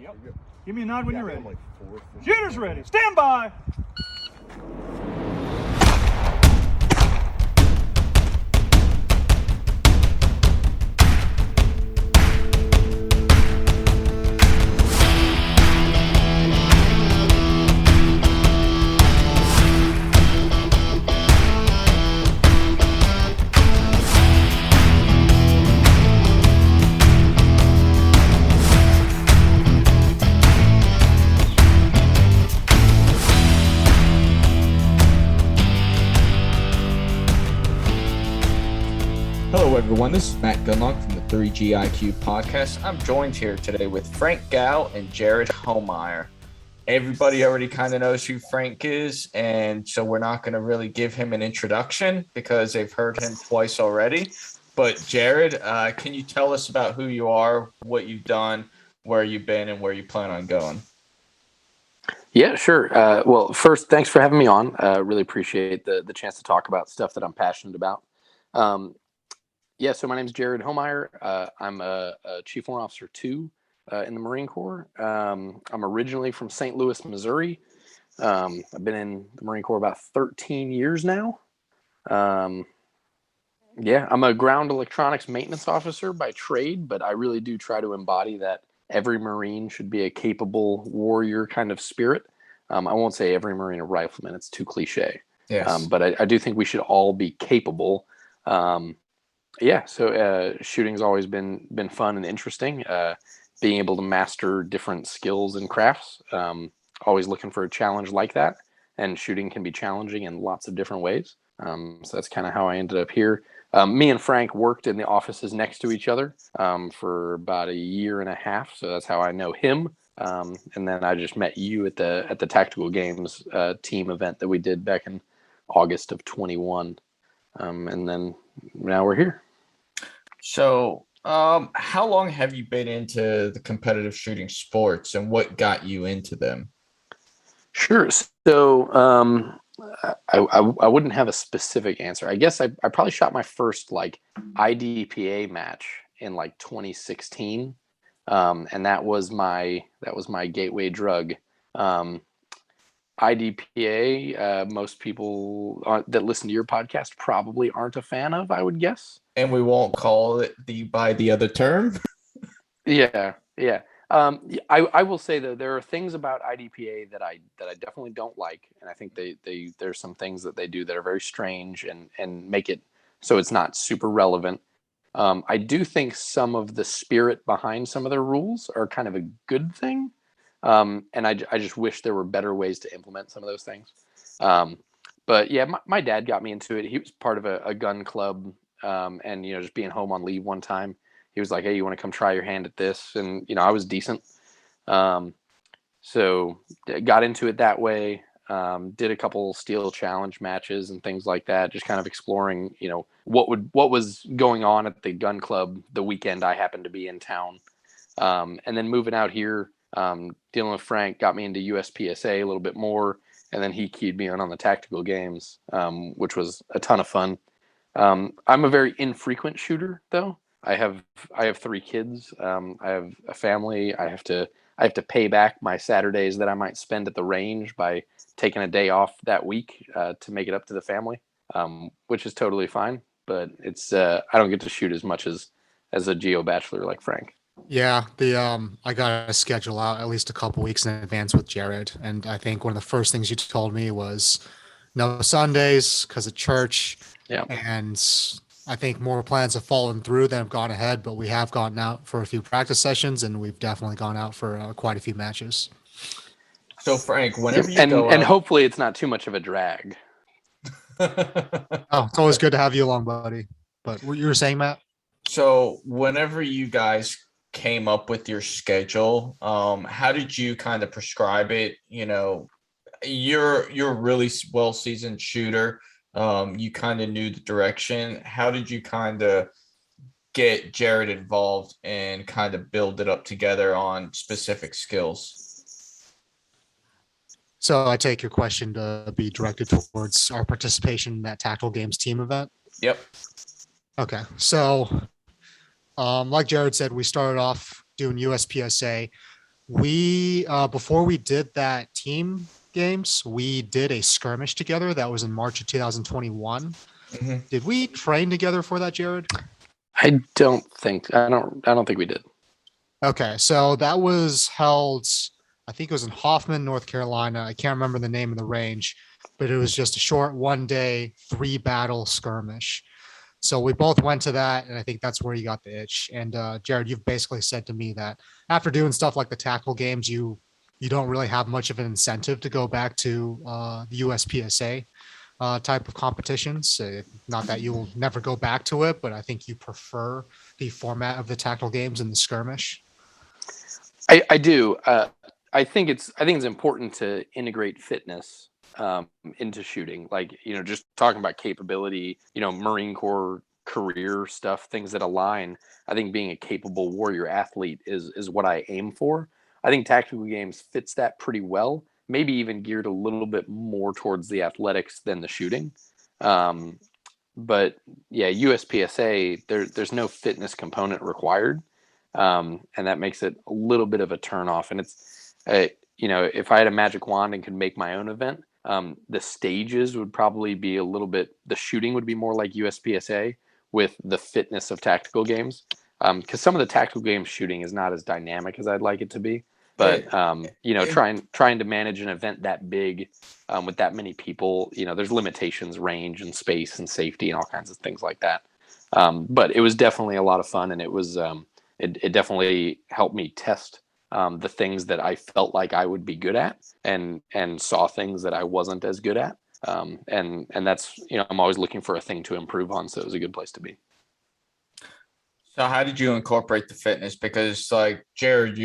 Yep. Give me a nod when you're ready. Like Shooter's ready. Stand by. Hello, everyone. This is Matt Gunlock from the 3GIQ podcast. I'm joined here today with Frank Gow and Jared Homeyer. Everybody already kind of knows who Frank is, and so we're not going to really give him an introduction because they've heard him twice already. But Jared, can you tell us about who you are, what you've done, where you've been, and where you plan on going? Yeah, sure. Well, first, thanks for having me on. Really appreciate the chance to talk about stuff that I'm passionate about. So my name is Jared Homeyer. I'm a Chief Warrant Officer 2 in the Marine Corps. I'm originally from St. Louis, Missouri. I've been in the Marine Corps about 13 years now. I'm a ground electronics maintenance officer by trade, but I really do try to embody that every Marine should be a capable warrior kind of spirit. I won't say every Marine a rifleman. It's too cliche. Yes. But I do think we should all be capable. Shooting's always been fun and interesting. Being able to master different skills and crafts. Always looking for a challenge like that. And shooting can be challenging in lots of different ways. So that's kind of how I ended up here. Me and Frank worked in the offices next to each other for about a year and a half. So that's how I know him. And then I just met you at the Tactical Games team event that we did back in August of 21. And then now we're here. So, how long have you been into the competitive shooting sports, and what got you into them? Sure. So, I wouldn't have a specific answer. I guess I probably shot my first IDPA match in 2016, and that was my gateway drug. IDPA, most people that listen to your podcast probably aren't a fan of, I would guess. And we won't call it by the other term. Yeah. I will say though, there are things about IDPA that I definitely don't like, and I think there's some things that they do that are very strange and make it so it's not super relevant. I do think some of the spirit behind some of their rules are kind of a good thing. And I just wish there were better ways to implement some of those things. But yeah, my dad got me into it. He was part of a gun club, and just being home on leave one time, he was like, "Hey, you want to come try your hand at this?" And I was decent, so got into it that way. Did a couple steel challenge matches and things like that, just kind of exploring, what was going on at the gun club the weekend I happened to be in town, and then moving out here. Dealing with Frank got me into USPSA a little bit more, and then he keyed me on the Tactical Games, which was a ton of fun. I'm a very infrequent shooter, though. I have 3 kids. I have a family. I have to pay back my Saturdays that I might spend at the range by taking a day off that week to make it up to the family, which is totally fine. But it's I don't get to shoot as much as a geo bachelor like Frank. Yeah, I got a schedule out at least a couple weeks in advance with Jared, and I think one of the first things you told me was no Sundays because of church. Yeah, and I think more plans have fallen through than have gone ahead, but we have gone out for a few practice sessions, and we've definitely gone out for quite a few matches. So Frank, whenever you go and hopefully it's not too much of a drag. Oh, it's always good to have you along, buddy. But what you were saying, Matt? So whenever you guys came up with your schedule, how did you kind of prescribe it? You're a really well seasoned shooter. You kind of knew the direction. How did you kind of get Jared involved and kind of build it up together on specific skills? So I take your question to be directed towards our participation in that Tactical Games team event? Yep. Okay. So like Jared said, we started off doing USPSA. We before we did that team games, we did a skirmish together. That was in March of 2021. Mhm. Did we train together for that, Jared? I don't think we did. Okay, so that was held, I think it was in Hoffman, North Carolina. I can't remember the name of the range, but it was just a short 1 day, 3 battle skirmish. So we both went to that, and I think that's where you got the itch. And Jared, you've basically said to me that after doing stuff like the tactical games, you don't really have much of an incentive to go back to the USPSA type of competitions. Not that you will never go back to it, but I think you prefer the format of the tactical games and the skirmish. I do. I think it's important to integrate fitness into shooting. Like, just talking about capability, Marine Corps career stuff, things that align. I think being a capable warrior athlete is what I aim for. I think tactical games fits that pretty well. Maybe even geared a little bit more towards the athletics than the shooting. Um, but yeah, USPSA, there's no fitness component required, and that makes it a little bit of a turn off. And it's, if I had a magic wand and could make my own event, the stages would probably be a little bit. The shooting would be more like USPSA with the fitness of tactical games, because some of the tactical game shooting is not as dynamic as I'd like it to be. But trying to manage an event that big, with that many people, there's limitations, range and space and safety and all kinds of things like that. But it was definitely a lot of fun, and it definitely helped me test the things that I felt like I would be good at, and saw things that I wasn't as good at. And that's, I'm always looking for a thing to improve on, so it was a good place to be. So how did you incorporate the fitness? Because like Jared,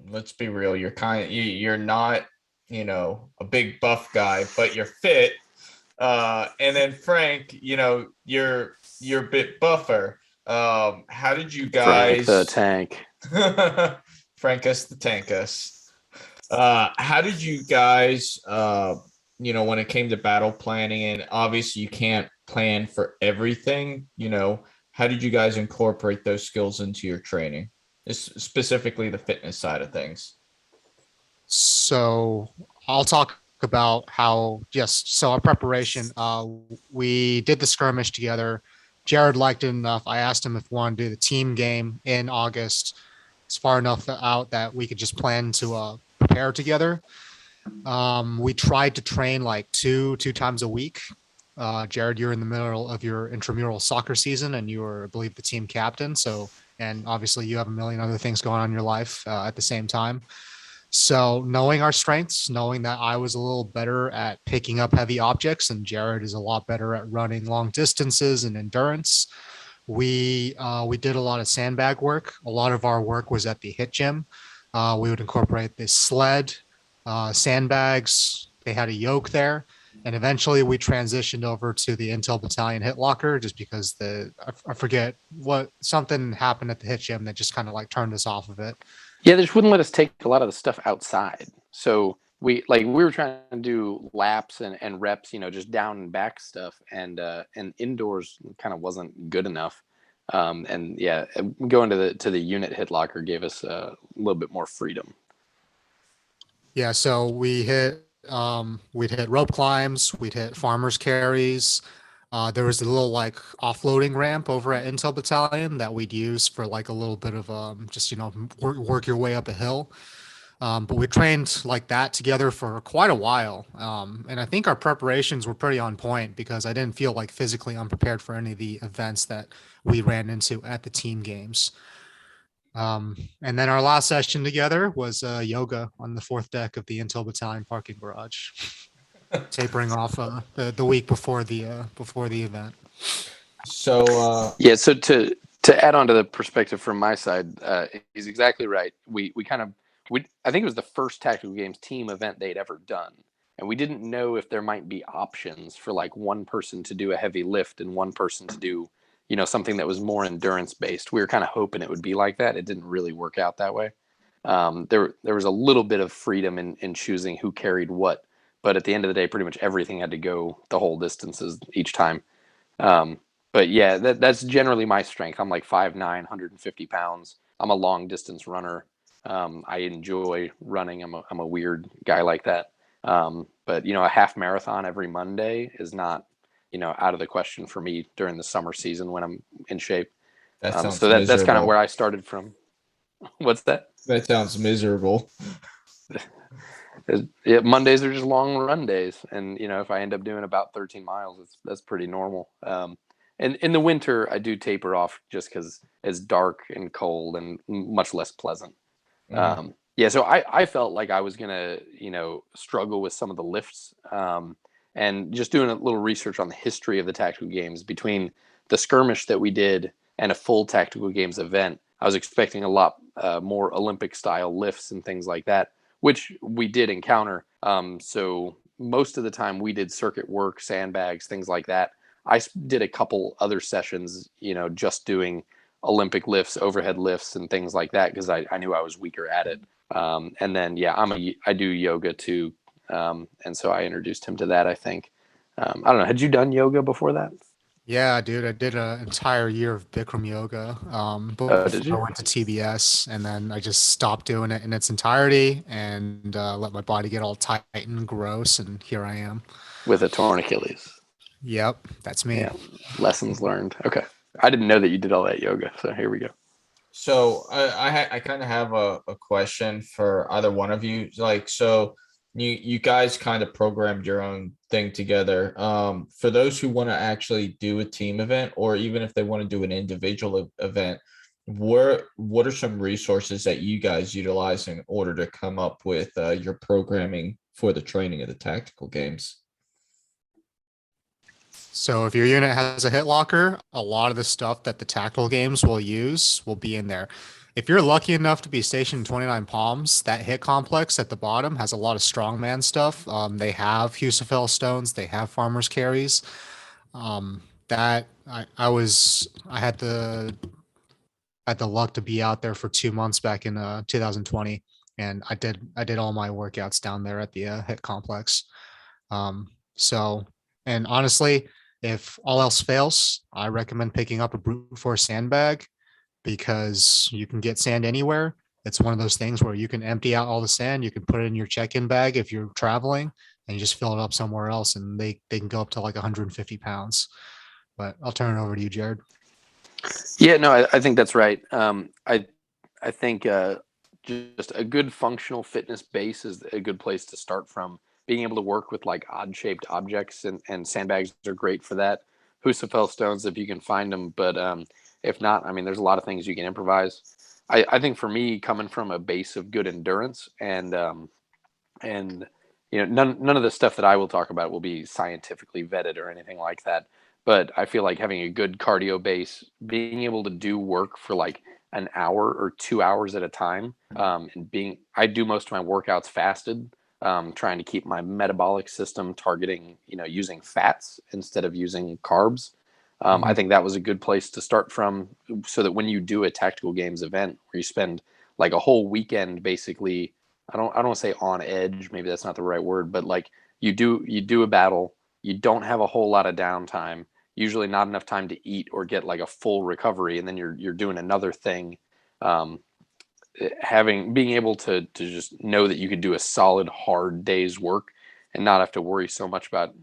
let's be real, you're not, a big buff guy, but you're fit. And then Frank, you're a bit buffer. How did you guys? Frank the Tank. Frankus the Tankus. How did you guys, when it came to battle planning, and obviously you can't plan for everything, how did you guys incorporate those skills into your training, specifically the fitness side of things? So I'll talk about how, yes, so our preparation, we did the skirmish together. Jared liked it enough. I asked him if we wanted to do the team game in August. It's far enough out that we could just plan to prepare together. We tried to train like two times a week. Jared, you're in the middle of your intramural soccer season, and you were, I believe, the team captain. So, and obviously you have a million other things going on in your life at the same time. So knowing our strengths, knowing that I was a little better at picking up heavy objects and Jared is a lot better at running long distances and endurance, we did a lot of sandbag work. A lot of our work was at the hit gym. We would incorporate the sled, sandbags. They had a yoke there. And eventually we transitioned over to the Intel Battalion hit locker, just because I forget something happened at the hit gym that just kind of like turned us off of it. Yeah, they just wouldn't let us take a lot of the stuff outside. So we were trying to do laps and reps, just down and back stuff, and indoors kind of wasn't good enough. And yeah, going to the unit hit locker gave us a little bit more freedom. Yeah, so we'd hit rope climbs, we'd hit farmers carries. There was a little like offloading ramp over at Intel Battalion that we'd use for like a little bit of just work your way up a hill. But we trained like that together for quite a while, and I think our preparations were pretty on point, because I didn't feel like physically unprepared for any of the events that we ran into at the team games. And then our last session together was yoga on the fourth deck of the Intel Battalion parking garage, tapering off the week before the event. So yeah, so to add on to the perspective from my side, he's exactly right. I think it was the first tactical games team event they'd ever done, and we didn't know if there might be options for like one person to do a heavy lift and one person to do something that was more endurance based. We were kind of hoping it would be like that. It didn't really work out that way. There was a little bit of freedom in choosing who carried what, but at the end of the day, pretty much everything had to go the whole distances each time. But yeah, that's generally my strength. I'm like 5'9", 150 pounds. I'm a long distance runner. I enjoy running. I'm a weird guy like that. But a half marathon every Monday is not, out of the question for me during the summer season when I'm in shape. That sounds So that's kind of miserable. where I started from. What's that? That sounds miserable. Yeah, Mondays are just long run days, and if I end up doing about 13 miles, that's pretty normal. And in the winter, I do taper off just because it's dark and cold and much less pleasant. Mhm. Yeah, so I felt like I was gonna struggle with some of the lifts, and just doing a little research on the history of the tactical games between the skirmish that we did and a full tactical games event. I was expecting a lot more Olympic style lifts and things like that, which we did encounter. So most of the time we did circuit work, sandbags, things like that. I did a couple other sessions, just doing Olympic lifts, overhead lifts, and things like that because I knew I was weaker at it. And then I do yoga too, and so I introduced him to that. I think I don't know. Had you done yoga before that? Yeah, dude, I did an entire year of Bikram yoga Did before you? I went to TBS, and then I just stopped doing it in its entirety and let my body get all tight and gross, and here I am. With a torn Achilles. Yep, that's me. Yeah, lessons learned. Okay, I didn't know that you did all that yoga. So here we go. So I kind of have a question for either one of you. Like, so you guys kind of programmed your own thing together. For those who want to actually do a team event, or even if they want to do an individual event, what are some resources that you guys utilize in order to come up with your programming for the training of the tactical games? So if your unit has a hit locker, a lot of the stuff that the tactical games will use will be in there. If you're lucky enough to be stationed in 29 Palms, that hit complex at the bottom has a lot of strongman stuff. They have husafell stones, they have farmers carries. That I had the luck to be out there for 2 months back in 2020, and I did all my workouts down there at the hit complex. So, and honestly, if all else fails, I recommend picking up a brute force sandbag because you can get sand anywhere. It's one of those things where you can empty out all the sand, you can put it in your check-in bag if you're traveling, and you just fill it up somewhere else, and they can go up to like 150 pounds. But I'll turn it over to you, Jared. Yeah, no, I think that's right. I think just a good functional fitness base is a good place to start from. Being able to work with like odd shaped objects and sandbags are great for that. Husafell stones if you can find them, but if not, I mean, there's a lot of things you can improvise. I think for me, coming from a base of good endurance and none of the stuff that I will talk about will be scientifically vetted or anything like that. But I feel like having a good cardio base, being able to do work for like an hour or 2 hours at a time, I do most of my workouts fasted, trying to keep my metabolic system targeting, using fats instead of using carbs. I think that was a good place to start from, so that when you do a tactical games event where you spend like a whole weekend, basically, I don't want to say on edge, maybe that's not the right word, but like you do a battle, you don't have a whole lot of downtime, usually not enough time to eat or get like a full recovery, and then you're doing another thing. Um, being able to just know that you could do a solid hard day's work and not have to worry so much about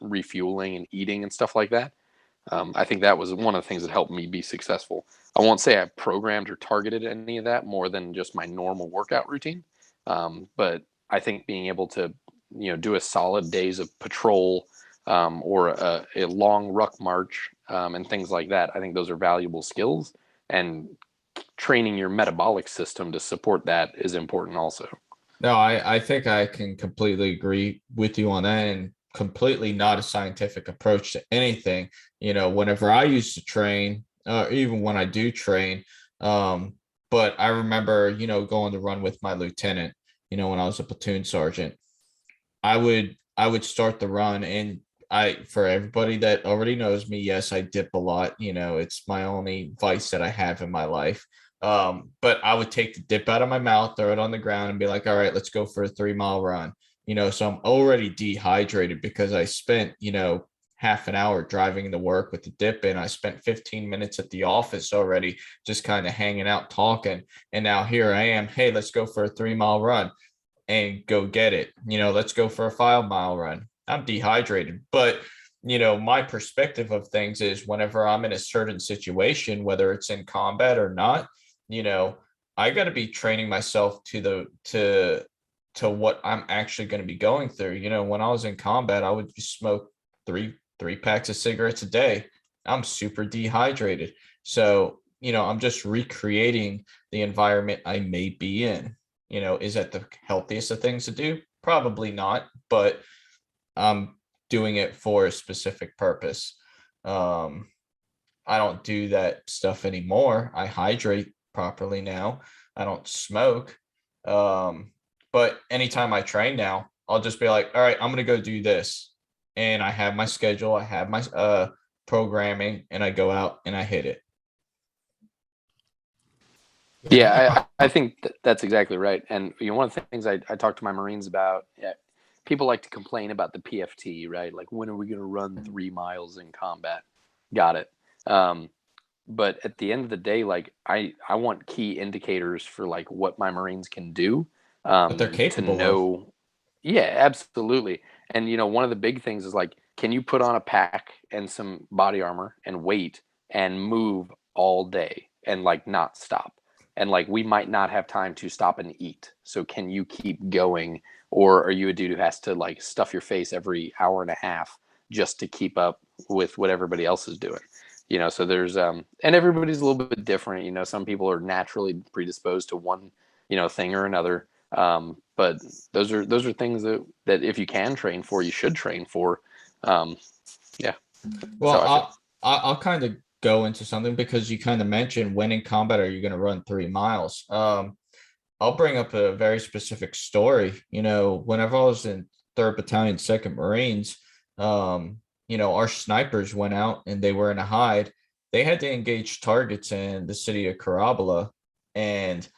refueling and eating and stuff like that. I think that was one of the things that helped me be successful. I won't say I programmed or targeted any of that more than just my normal workout routine, but I think being able to do a solid days of patrol, or a long ruck march, and things like that, I think those are valuable skills, and training your metabolic system to support that is important also. No, I think I can completely agree with you on that, and completely not a scientific approach to anything. Whenever I used to train, even when I do train, but I remember, going to run with my lieutenant, when I was a platoon sergeant, I would start the run, and for everybody that already knows me, yes, I dip a lot. It's my only vice that I have in my life. But I would take the dip out of my mouth, throw it on the ground, and be like, all right, let's go for a 3 mile run. So I'm already dehydrated because I spent, half an hour driving to work with the dip in. I spent 15 minutes at the office already, just kind of hanging out, talking. And now here I am. Hey, let's go for a 3-mile run and go get it. Let's go for a 5-mile run. I'm dehydrated. But, my perspective of things is whenever I'm in a certain situation, whether it's in combat or not, I got to be training myself to what I'm actually going to be going through. When I was in combat, I would just smoke three packs of cigarettes a day. I'm super dehydrated. So, I'm just recreating the environment I may be in. Is that the healthiest of things to do? Probably not, but I'm doing it for a specific purpose. I don't do that stuff anymore. I hydrate properly now. I don't smoke. But anytime I train now, I'll just be like, all right, I'm going to go do this. And I have my schedule, I have my programming, and I go out and I hit it. Yeah, I think that's exactly right. And one of the things I talk to my Marines about, people like to complain about the PFT, right? Like, when are we going to run 3 miles in combat? Got it. But at the end of the day, like, I want key indicators for like what my Marines can do. But they're capable to know. of. Yeah, absolutely. And one of the big things is like, can you put on a pack and some body armor and wait and move all day and like not stop? And like, we might not have time to stop and eat. So can you keep going? Or are you a dude who has to like stuff your face every hour and a half just to keep up with what everybody else is doing? So there's and everybody's a little bit different. Some people are naturally predisposed to one thing or another. But those are things that if you can train for, you should train for. Yeah. Well, I'll kind of go into something because you kind of mentioned, when in combat are you going to run 3 miles? I'll bring up a very specific story. Whenever I was in 3rd Battalion, 2nd Marines, our snipers went out and they were in a hide. They had to engage targets in the city of Karabala, and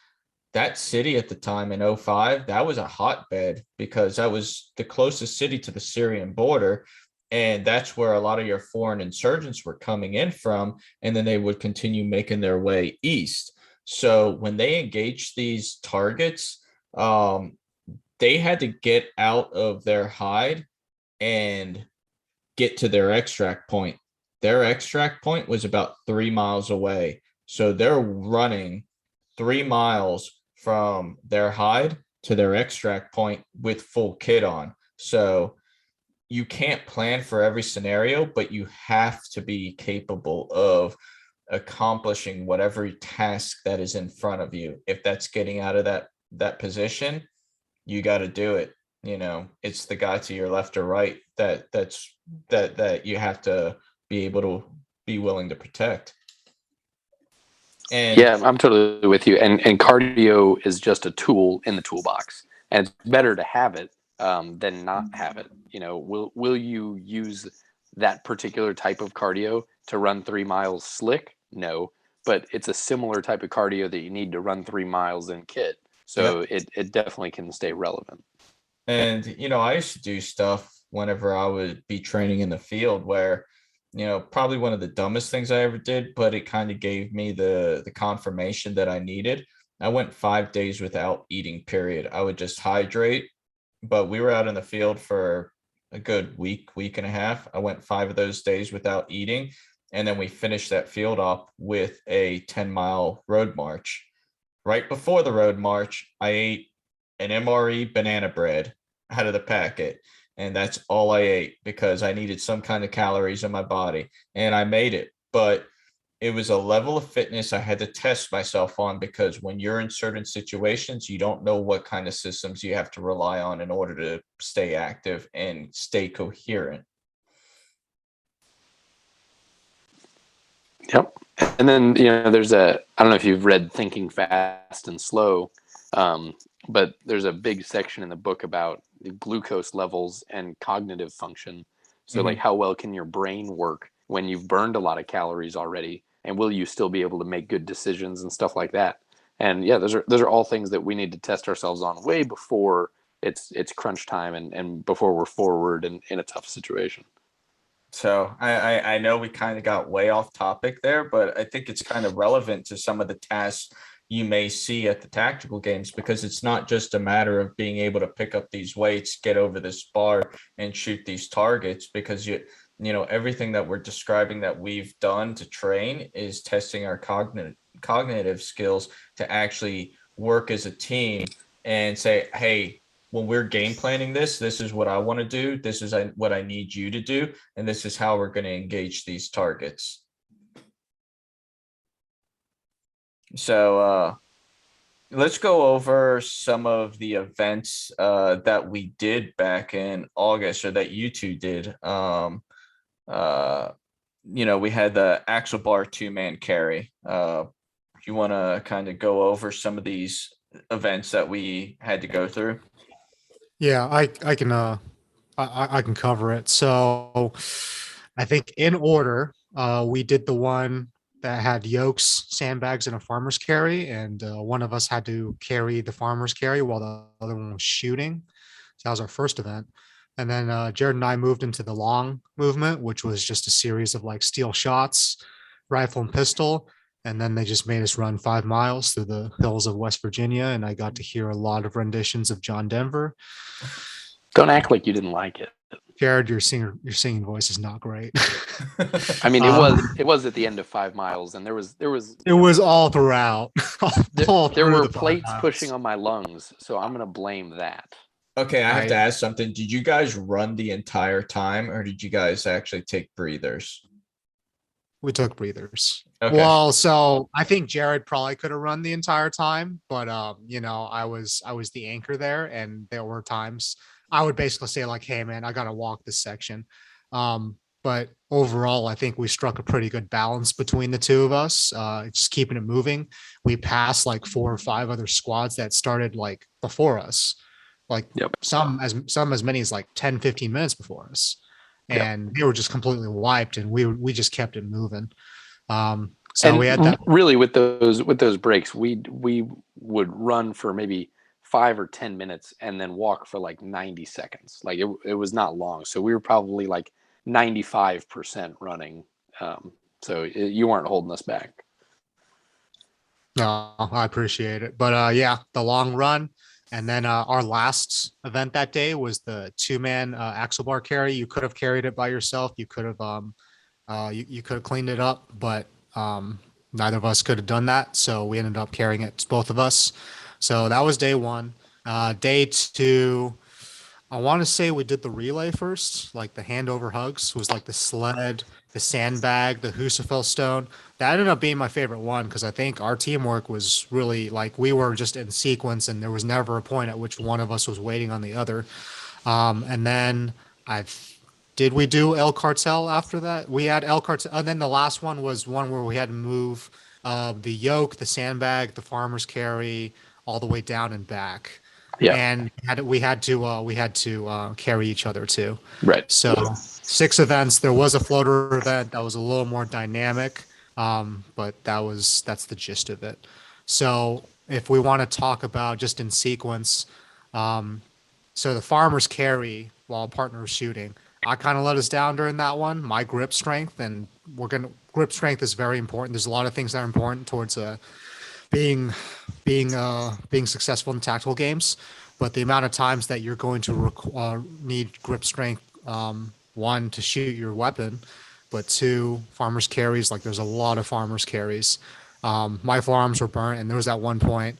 that city at the time in 05, that was a hotbed because that was the closest city to the Syrian border. And that's where a lot of your foreign insurgents were coming in from. And then they would continue making their way east. So when they engaged these targets, they had to get out of their hide and get to their extract point. Their extract point was about 3 miles away. So they're running 3 miles from their hide to their extract point with full kit on. So you can't plan for every scenario, but you have to be capable of accomplishing whatever task that is in front of you. If that's getting out of that position, you got to do it. It's the guy to your left or right that you have to be able to be willing to protect. And yeah, I'm totally with you. And cardio is just a tool in the toolbox, and it's better to have it than not have it. Will you use that particular type of cardio to run 3 miles slick? No, but it's a similar type of cardio that you need to run 3 miles in kit. So it definitely can stay relevant. And, I used to do stuff whenever I would be training in the field where, probably one of the dumbest things I ever did, but it kind of gave me the confirmation that I needed. I went 5 days without eating, period. I would just hydrate, but we were out in the field for a good week and a half. I went 5 of those days without eating. And then we finished that field up with a 10-mile road march. Right before the road march, I ate an MRE banana bread out of the packet. And that's all I ate because I needed some kind of calories in my body. And I made it. But it was a level of fitness I had to test myself on, because when you're in certain situations, you don't know what kind of systems you have to rely on in order to stay active and stay coherent. Yep. And then, there's I don't know if you've read Thinking Fast and Slow, but there's a big section in the book about the glucose levels and cognitive function. So like, how well can your brain work when you've burned a lot of calories already? And will you still be able to make good decisions and stuff like that? And yeah, those are all things that we need to test ourselves on way before it's crunch time and before we're forward and in a tough situation. So I know we kind of got way off topic there, but I think it's kind of relevant to some of the tasks you may see at the tactical games, because it's not just a matter of being able to pick up these weights, get over this bar and shoot these targets, because everything that we're describing that we've done to train is testing our cognitive skills to actually work as a team and say, hey, when we're game planning this is what I want to do. This is what I need you to do. And this is how we're going to engage these targets. So let's go over some of the events that we did back in August, or that you two did. We had the Axel Bar 2-man carry. You want to kind of go over some of these events that we had to go through? Yeah, I can I can cover it. So I think in order, we did the one that had yokes, sandbags, and a farmer's carry, and one of us had to carry the farmer's carry while the other one was shooting. So that was our first event. And then Jared and I moved into the long movement, which was just a series of like steel shots, rifle and pistol. And then they just made us run 5 miles through the hills of West Virginia. And I got to hear a lot of renditions of John Denver. Don't act like you didn't like it. Jared, your singing voice is not great. I mean, it was at the end of 5 miles, and there was it was all throughout. There were plates pushing on my lungs, so I'm gonna blame that. Okay, I have to ask something. Did you guys run the entire time, or did you guys actually take breathers? We took breathers. Okay. Well, so I think Jared probably could have run the entire time, but I was the anchor there, and there were times I would basically say like, "Hey, man, I gotta walk this section." But overall, I think we struck a pretty good balance between the two of us, just keeping it moving. We passed like 4 or 5 other squads that started like before us, like some as many as like 10, 15 minutes before us. And they were just completely wiped, and we just kept it moving. So and we had that. Really with those breaks, we would run for maybe 5 or 10 minutes and then walk for like 90 seconds. Like it was not long. So we were probably like 95% running. So you weren't holding us back. No, I appreciate it. But the long run. And then our last event that day was the 2-man Axel Bar carry. You could have carried it by yourself. You could have you could have cleaned it up, but neither of us could have done that. So we ended up carrying it, both of us. So that was day 1. Day 2, I want to say we did the relay first, like the hand over hugs was like the sled, the sandbag, the husafell stone. That ended up being my favorite one because I think our teamwork was really like we were just in sequence, and there was never a point at which one of us was waiting on the other. And then did we do El Cartel after that? We had El Cartel, and then the last one was one where we had to move the yoke, the sandbag, the farmer's carry all the way down and back. Yeah. And we had to carry each other too. Right. So 6 events. There was a floater event that was a little more dynamic, but that's the gist of it. So if we want to talk about just in sequence, so the farmer's carry while a partner was shooting, I kind of let us down during that one. My grip strength, and grip strength is very important. There's a lot of things that are important towards being successful in tactical games, but the amount of times that you're going to need grip strength, 1 to shoot your weapon, but 2 farmers carries. Like there's a lot of farmers carries. My forearms were burnt, and there was at one point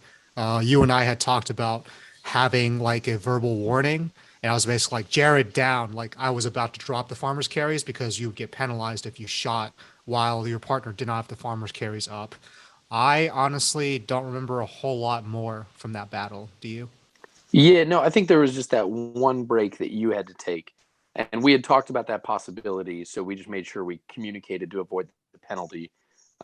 you and I had talked about having like a verbal warning, and I was basically like, Jared, down. Like I was about to drop the farmers carries because you would get penalized if you shot while your partner did not have the farmers carries up. I honestly don't remember a whole lot more from that battle. Do you? Yeah, no, I think there was just that one break that you had to take. And we had talked about that possibility, so we just made sure we communicated to avoid the penalty.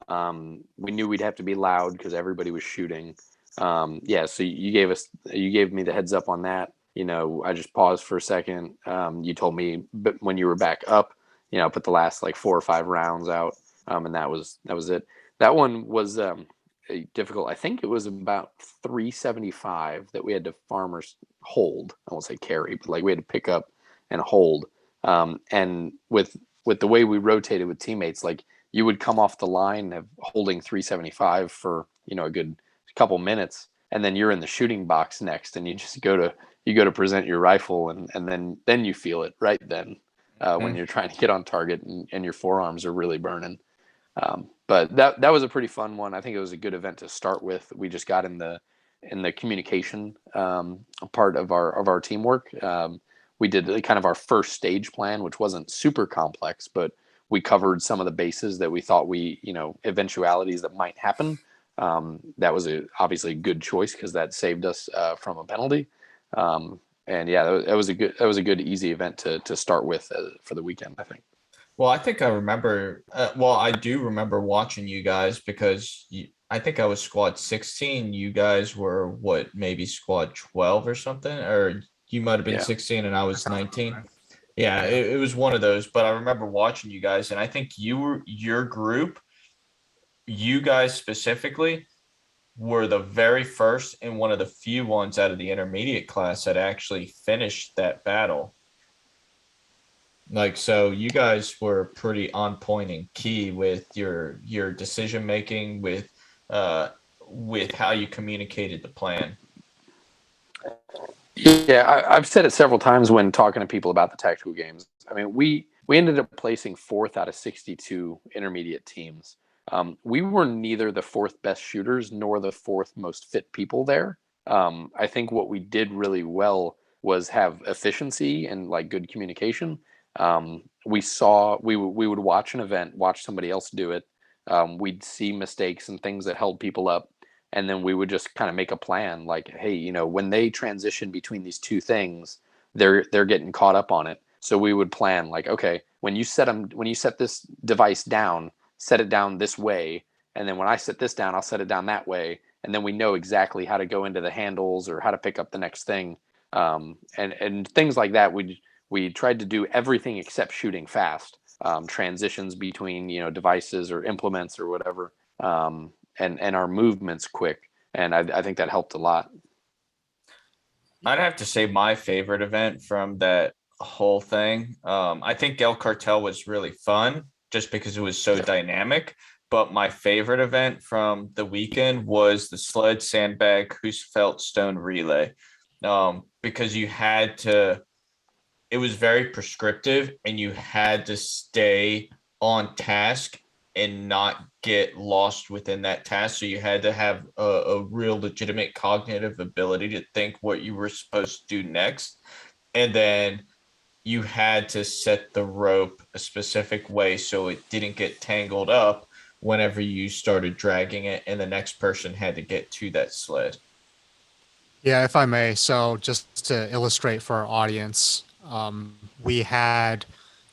We knew we'd have to be loud because everybody was shooting. So you gave me the heads up on that. I just paused for a second. You told me, but when you were back up, put the last like 4 or 5 rounds out, and that was it. That one was difficult. I think it was about 375 that we had to farmers hold. I won't say carry, but like we had to pick up and hold. And with with the way we rotated with teammates, like you would come off the line of holding 375 for, a good couple minutes, and then you're in the shooting box next, and you just go to present your rifle, and then you feel it right then when you're trying to get on target and your forearms are really burning. But that was a pretty fun one. I think it was a good event to start with. We just got in the communication part of our teamwork. We did kind of our first stage plan, which wasn't super complex, but we covered some of the bases that we thought eventualities that might happen. That was obviously a good choice because that saved us from a penalty. And yeah, that was a good easy event to start with for the weekend, I think. Well, I think I remember. I do remember watching you guys because I think I was squad 16. You guys were maybe squad 12 or something, or you might have been 16 and I was 19. Yeah, it was one of those. But I remember watching you guys, and I think your group, you guys specifically, were the very first and one of the few ones out of the intermediate class that actually finished that battle. Like, so you guys were pretty on point and key with your decision making, with how you communicated the plan. Yeah, I've said it several times when talking to people about the tactical games. I mean, we ended up placing 4th out of 62 intermediate teams. We were neither the 4th best shooters nor the 4th most fit people there. I think what we did really well was have efficiency and like good communication. We would watch an event, watch somebody else do it. We'd see mistakes and things that held people up. And then we would just kind of make a plan like, hey, when they transition between these two things, they're getting caught up on it. So we would plan like, okay, when you set this device down, set it down this way. And then when I set this down, I'll set it down that way. And then we know exactly how to go into the handles or how to pick up the next thing. And things like that. We tried to do everything except shooting fast, transitions between, devices or implements or whatever. And our movements quick. And I think that helped a lot. I'd have to say my favorite event from that whole thing. I think El Cartel was really fun just because it was so dynamic. But my favorite event from the weekend was the Sled, Sandbag, husafell stone relay. Because it was very prescriptive and you had to stay on task and not get lost within that task. So you had to have a real legitimate cognitive ability to think what you were supposed to do next. And then you had to set the rope a specific way so it didn't get tangled up whenever you started dragging it and the next person had to get to that sled. Yeah, if I may. So just to illustrate for our audience, we had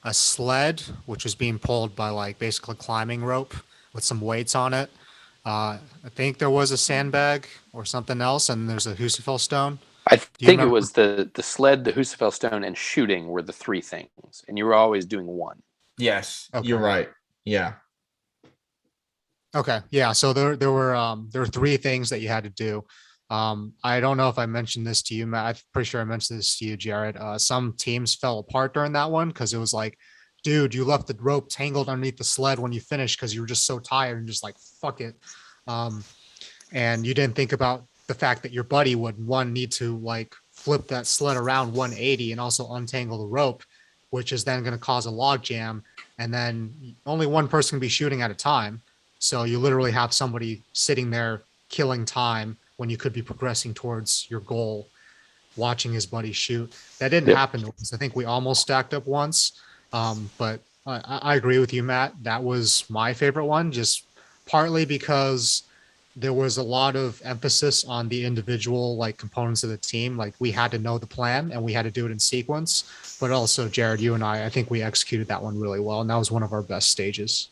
a sled, which was being pulled by like basically climbing rope with some weights on it. I think there was a sandbag or something else, and there's a husafell stone. I think it was the sled, the husafell stone, and shooting were the 3 things, and you were always doing one. Yes, okay. You're right. Yeah. Okay. Yeah. So there were 3 things that you had to do. I don't know if I mentioned this to you, Matt. I'm pretty sure I mentioned this to you, Jared. Some teams fell apart during that one because it was like, dude, you left the rope tangled underneath the sled when you finished because you were just so tired and just like, fuck it. And you didn't think about the fact that your buddy would need to like flip that sled around 180 and also untangle the rope, which is then going to cause a log jam. And then only one person can be shooting at a time. So you literally have somebody sitting there killing time when you could be progressing towards your goal, watching his buddy shoot. That didn't happen because I think we almost stacked up once. But I agree with you, Matt. That was my favorite one, just partly because there was a lot of emphasis on the individual like components of the team. Like we had to know the plan and we had to do it in sequence. But also, Jared, you and I think we executed that one really well. And that was one of our best stages.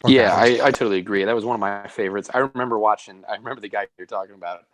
Yeah, I totally agree. That was one of my favorites. I remember the guy you're talking about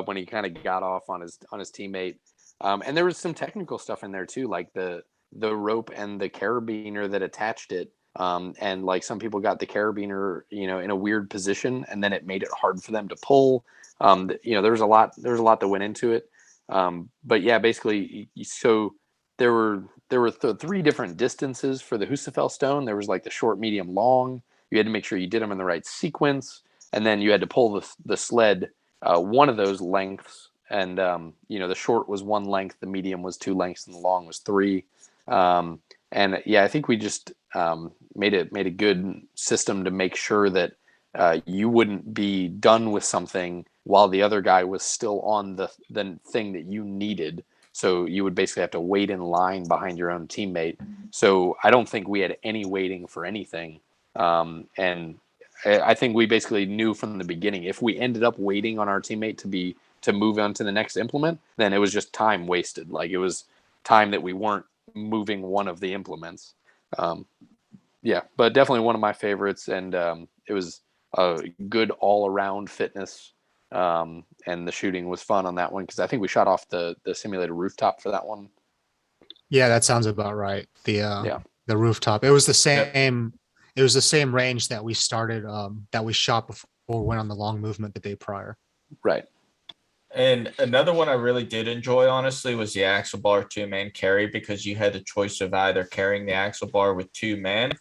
when he kind of got off on his teammate. And there was some technical stuff in there too, like the rope and the carabiner that attached it. And like some people got the carabiner, in a weird position, and then it made it hard for them to pull. There was a lot that went into it. But yeah, basically, so three different distances for the husafell stone. There was like the short, medium, long. You had to make sure you did them in the right sequence, and then you had to pull the sled one of those lengths. And the short was one length, the medium was 2 lengths, and the long was 3. And yeah, I think we just made a good system to make sure that you wouldn't be done with something while the other guy was still on the thing that you needed. So you would basically have to wait in line behind your own teammate. So I don't think we had any waiting for anything. And I think we basically knew from the beginning, if we ended up waiting on our teammate to move on to the next implement, then it was just time wasted. Like, it was time that we weren't moving one of the implements. Yeah, but definitely one of my favorites. And it was a good all around fitness. And the shooting was fun on that one, because I think we shot off the simulated rooftop for that one. Yeah, that sounds about right. The rooftop. It was the same. Yep. It was the same range that we started. That we shot before we went on the long movement the day prior. Right. And another one I really did enjoy, honestly, was the Axel Bar 2-man carry, because you had the choice of either carrying the Axel Bar with 2 men,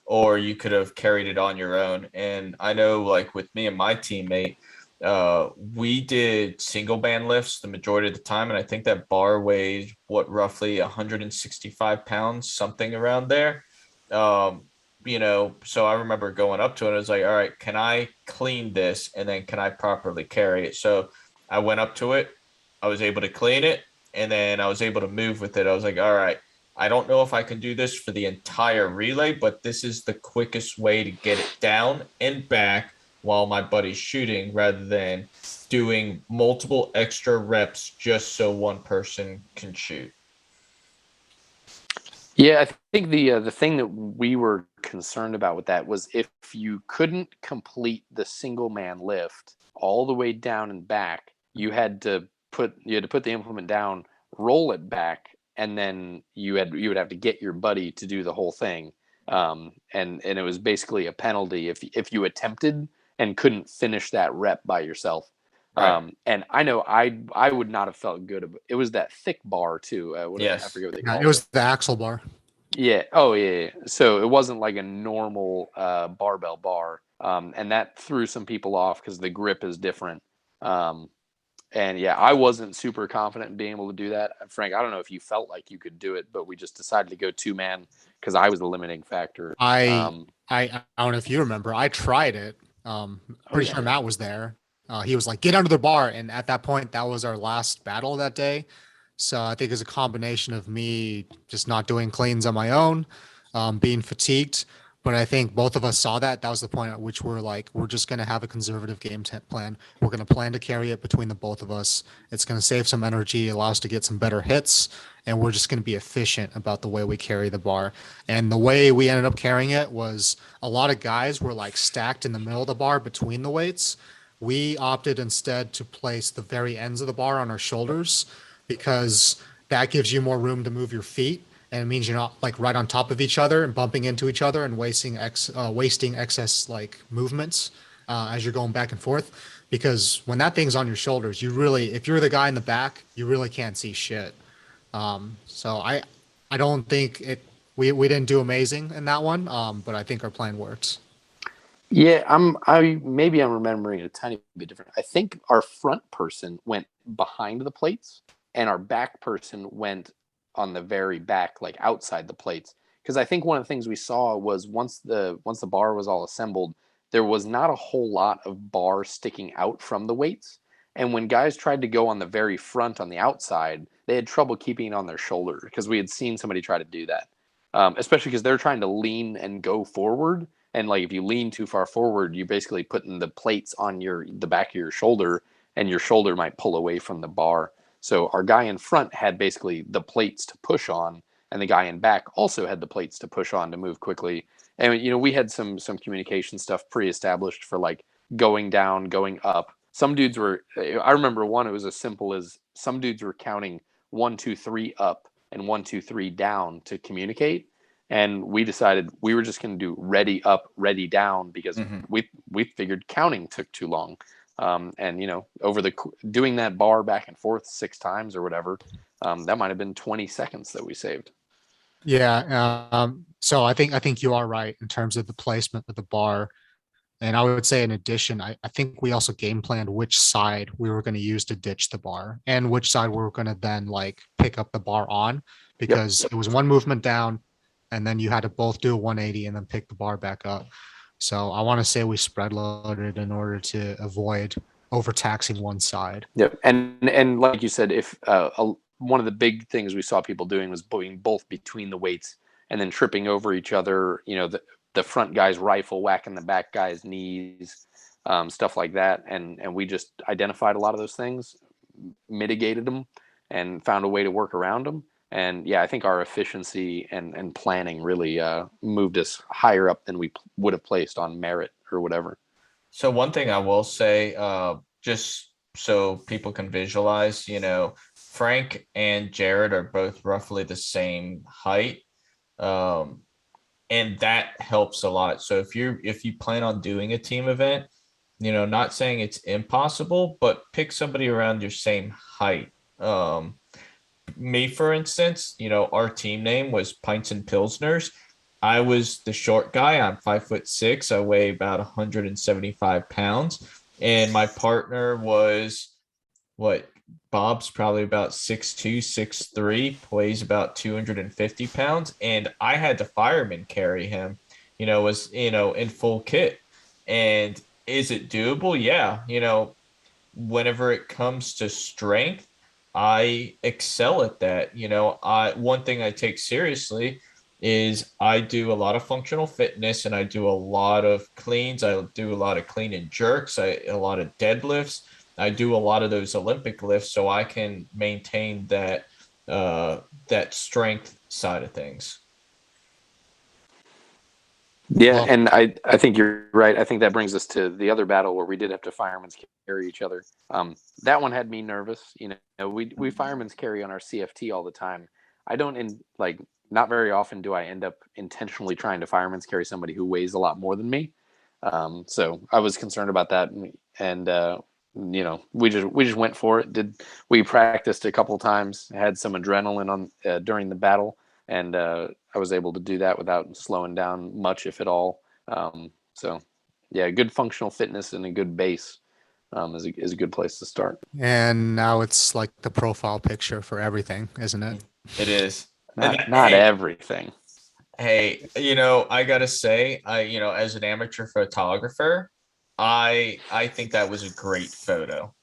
or you could have carried it on your own. And I know, like, with me and my teammate, we did single band lifts the majority of the time, and I think that bar weighed roughly 165 pounds, something around there. So I remember going up to it, and I was like, all right, can I clean this, and then can I properly carry it? So I went up to it, I was able to clean it, and then I was able to move with it. I was like, all right, I don't know if I can do this for the entire relay, but this is the quickest way to get it down and back while my buddy's shooting, rather than doing multiple extra reps just so one person can shoot. Yeah, I think the thing that we were concerned about with that was, if you couldn't complete the single man lift all the way down and back, you had to put the implement down, roll it back, and then you would have to get your buddy to do the whole thing. And it was basically a penalty if you attempted and couldn't finish that rep by yourself. Right. And I know I would not have felt good about it. Was that thick bar too. Yes. I forget what they call it. It was the Axel Bar. Yeah. Oh, yeah. So it wasn't like a normal barbell bar. And that threw some people off because the grip is different. And yeah, I wasn't super confident in being able to do that. Frank, I don't know if you felt like you could do it, but we just decided to go 2-man because I was the limiting factor. I don't know if you remember. I tried it. Pretty sure Matt was there. He was like, get under the bar. And at that point, that was our last battle that day. So I think it's a combination of me just not doing cleans on my own, being fatigued. But I think both of us saw that. That was the point at which we're like, we're just going to have a conservative game plan. We're going to plan to carry it between the both of us. It's going to save some energy, allow us to get some better hits. And we're just going to be efficient about the way we carry the bar. And the way we ended up carrying it was, a lot of guys were like stacked in the middle of the bar between the weights. We opted instead to place the very ends of the bar on our shoulders, because that gives you more room to move your feet. And it means you're not like right on top of each other and bumping into each other and wasting excess like movements as you're going back and forth. Because when that thing's on your shoulders, if you're the guy in the back, you really can't see shit. So I don't think we didn't do amazing in that one, but I think our plan worked. Yeah, I'm remembering it a tiny bit different. I think our front person went behind the plates, and our back person went on the very back, like outside the plates. Because I think one of the things we saw was once the bar was all assembled, there was not a whole lot of bar sticking out from the weights. And when guys tried to go on the very front on the outside, they had trouble keeping it on their shoulder, because we had seen somebody try to do that. Especially because they're trying to lean and go forward. And like, if you lean too far forward, you're basically putting the plates on the back of your shoulder, and your shoulder might pull away from the bar. So our guy in front had basically the plates to push on, and the guy in back also had the plates to push on to move quickly. And, we had some communication stuff pre-established for like going down, going up. Some dudes I remember one, it was as simple as some dudes were counting 1, 2, 3 up and 1, 2, 3 down to communicate. And we decided we were just going to do ready up, ready down, because we figured counting took too long. And, over doing that bar back and forth 6 times or whatever, that might have been 20 seconds that we saved. Yeah. So I think you are right in terms of the placement of the bar. And I would say in addition, I think we also game planned which side we were going to use to ditch the bar and which side we were going to then like pick up the bar on, because it was one movement down and then you had to both do a 180 and then pick the bar back up. So I want to say we spread loaded in order to avoid overtaxing one side. Yep. And like you said, if one of the big things we saw people doing was putting both between the weights and then tripping over each other, the front guy's rifle whacking the back guy's knees, stuff like that. And we just identified a lot of those things, mitigated them, and found a way to work around them. And yeah, I think our efficiency and planning really moved us higher up than we would have placed on merit or whatever. So one thing I will say, just so people can visualize, Frank and Jared are both roughly the same height. And that helps a lot. So if you plan on doing a team event, not saying it's impossible, but pick somebody around your same height. Me, for instance, our team name was Pints and Pilsners. I was the short guy. I'm 5'6". I weigh about 175 pounds. And my partner was Bob's probably about 6'2", 6'3", weighs about 250 pounds. And I had the fireman carry him, in full kit. And is it doable? Yeah. Whenever it comes to strength, I excel at that. One thing I take seriously is I do a lot of functional fitness and I do a lot of cleans. I do a lot of clean and jerks, a lot of deadlifts. I do a lot of those Olympic lifts so I can maintain that strength side of things. Yeah, and I think you're right. I think that brings us to the other battle where we did have to firemen's carry each other. That one had me nervous. We firemen's carry on our CFT all the time. I don't not very often do I end up intentionally trying to firemen's carry somebody who weighs a lot more than me. So I was concerned about that, and we just went for it. We practiced a couple times, had some adrenaline on during the battle, and I was able to do that without slowing down much, if at all. So yeah, good functional fitness and a good base is a good place to start. And now it's like the profile picture for everything, isn't it? It is. Not everything. Hey, I gotta say, as an amateur photographer, I think that was a great photo.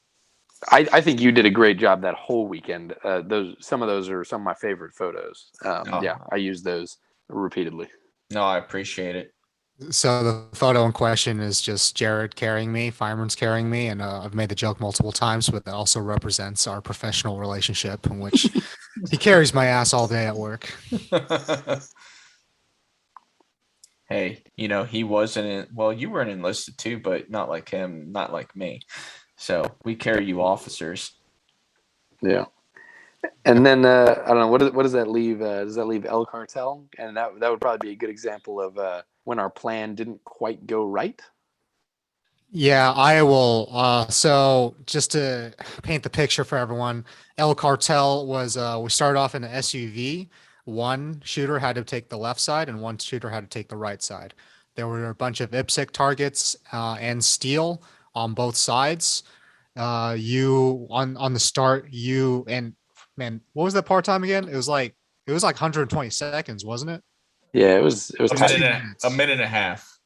I think you did a great job that whole weekend. Some of those are some of my favorite photos. Yeah, I use those repeatedly. No, I appreciate it. So the photo in question is just Jared carrying me, fireman's carrying me, and I've made the joke multiple times, but that also represents our professional relationship in which he carries my ass all day at work. Hey, he wasn't you weren't enlisted too, but not like him, not like me. So we carry you officers. Yeah. And then I don't know, what does that leave? Does that leave El Cartel? And that would probably be a good example of when our plan didn't quite go right. Yeah, I will. So just to paint the picture for everyone, El Cartel was we started off in an SUV. One shooter had to take the left side and one shooter had to take the right side. There were a bunch of IPSC targets and steel on both sides. You on the start, man, what was that part time again? It was like 120 seconds, wasn't it? Yeah, it was a minute and a half.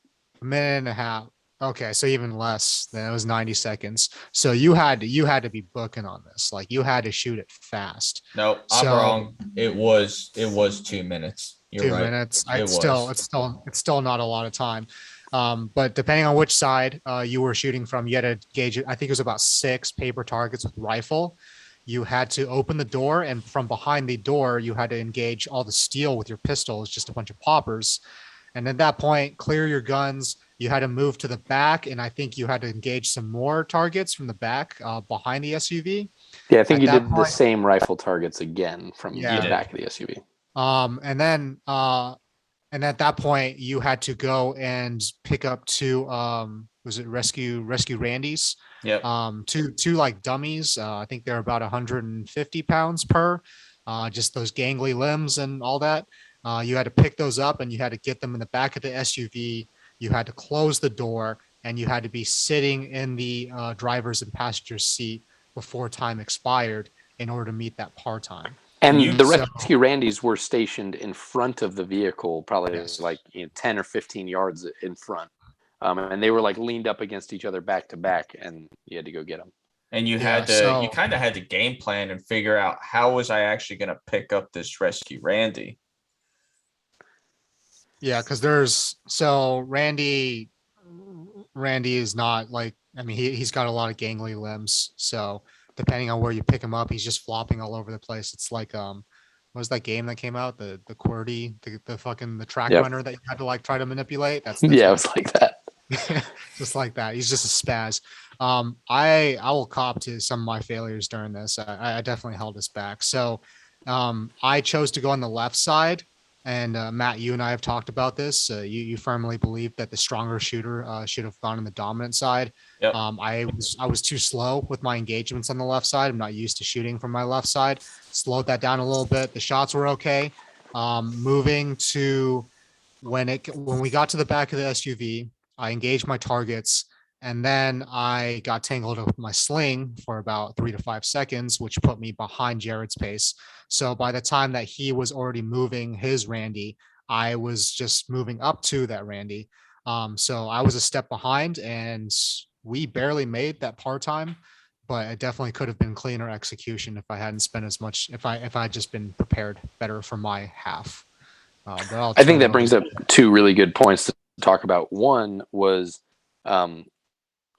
A minute and a half. Okay, so even less than it was 90 seconds. So you had to be booking on this. Like you had to shoot it fast. No, I'm wrong. It was 2 minutes. You're right. 2 minutes. It's still not a lot of time. But depending on which side you were shooting from, you had to gauge it. I think it was about 6 paper targets with rifle. You had to open the door, and from behind the door, you had to engage all the steel with your pistols, just a bunch of poppers. And at that point, clear your guns. You had to move to the back, and I think you had to engage some more targets from the back behind the SUV. Yeah, I think you did the same rifle targets again from the back of the SUV. And at that point, you had to go and pick up 2. was it Rescue Randy's? Yep. Two like dummies. I think they're about 150 pounds per. Just those gangly limbs and all that. You had to pick those up and you had to get them in the back of the SUV. You had to close the door and you had to be sitting in the driver's and passenger's seat before time expired in order to meet that par time. And the rescue Randys were stationed in front of the vehicle, probably like 10 or 15 yards in front. And they were like leaned up against each other back to back, and you had to go get them. And you had to, you kind of had to game plan and figure out how was I actually going to pick up this rescue Randy. Yeah, because Randy is not like, I mean, he's got a lot of gangly limbs. So depending on where you pick him up, he's just flopping all over the place. It's like, what was that game that came out? The QWERTY, the track runner that you had to like try to manipulate. That's it was like that. Just like that. He's just a spaz. I will cop to some of my failures during this. I definitely held us back. So I chose to go on the left side. And Matt, you and I have talked about this. You firmly believe that the stronger shooter should have gone on the dominant side. Yep. I was too slow with my engagements on the left side. I'm not used to shooting from my left side. Slowed that down a little bit. The shots were okay. Moving to when we got to the back of the SUV, I engaged my targets. And then I got tangled up with my sling for about 3 to 5 seconds, which put me behind Jared's pace. So by the time that he was already moving his Randy, I was just moving up to that Randy. So I was a step behind and we barely made that par time, but it definitely could have been cleaner execution if I hadn't spent as much, if I had just been prepared better for my half. I think that brings up two really good points to talk about. One was,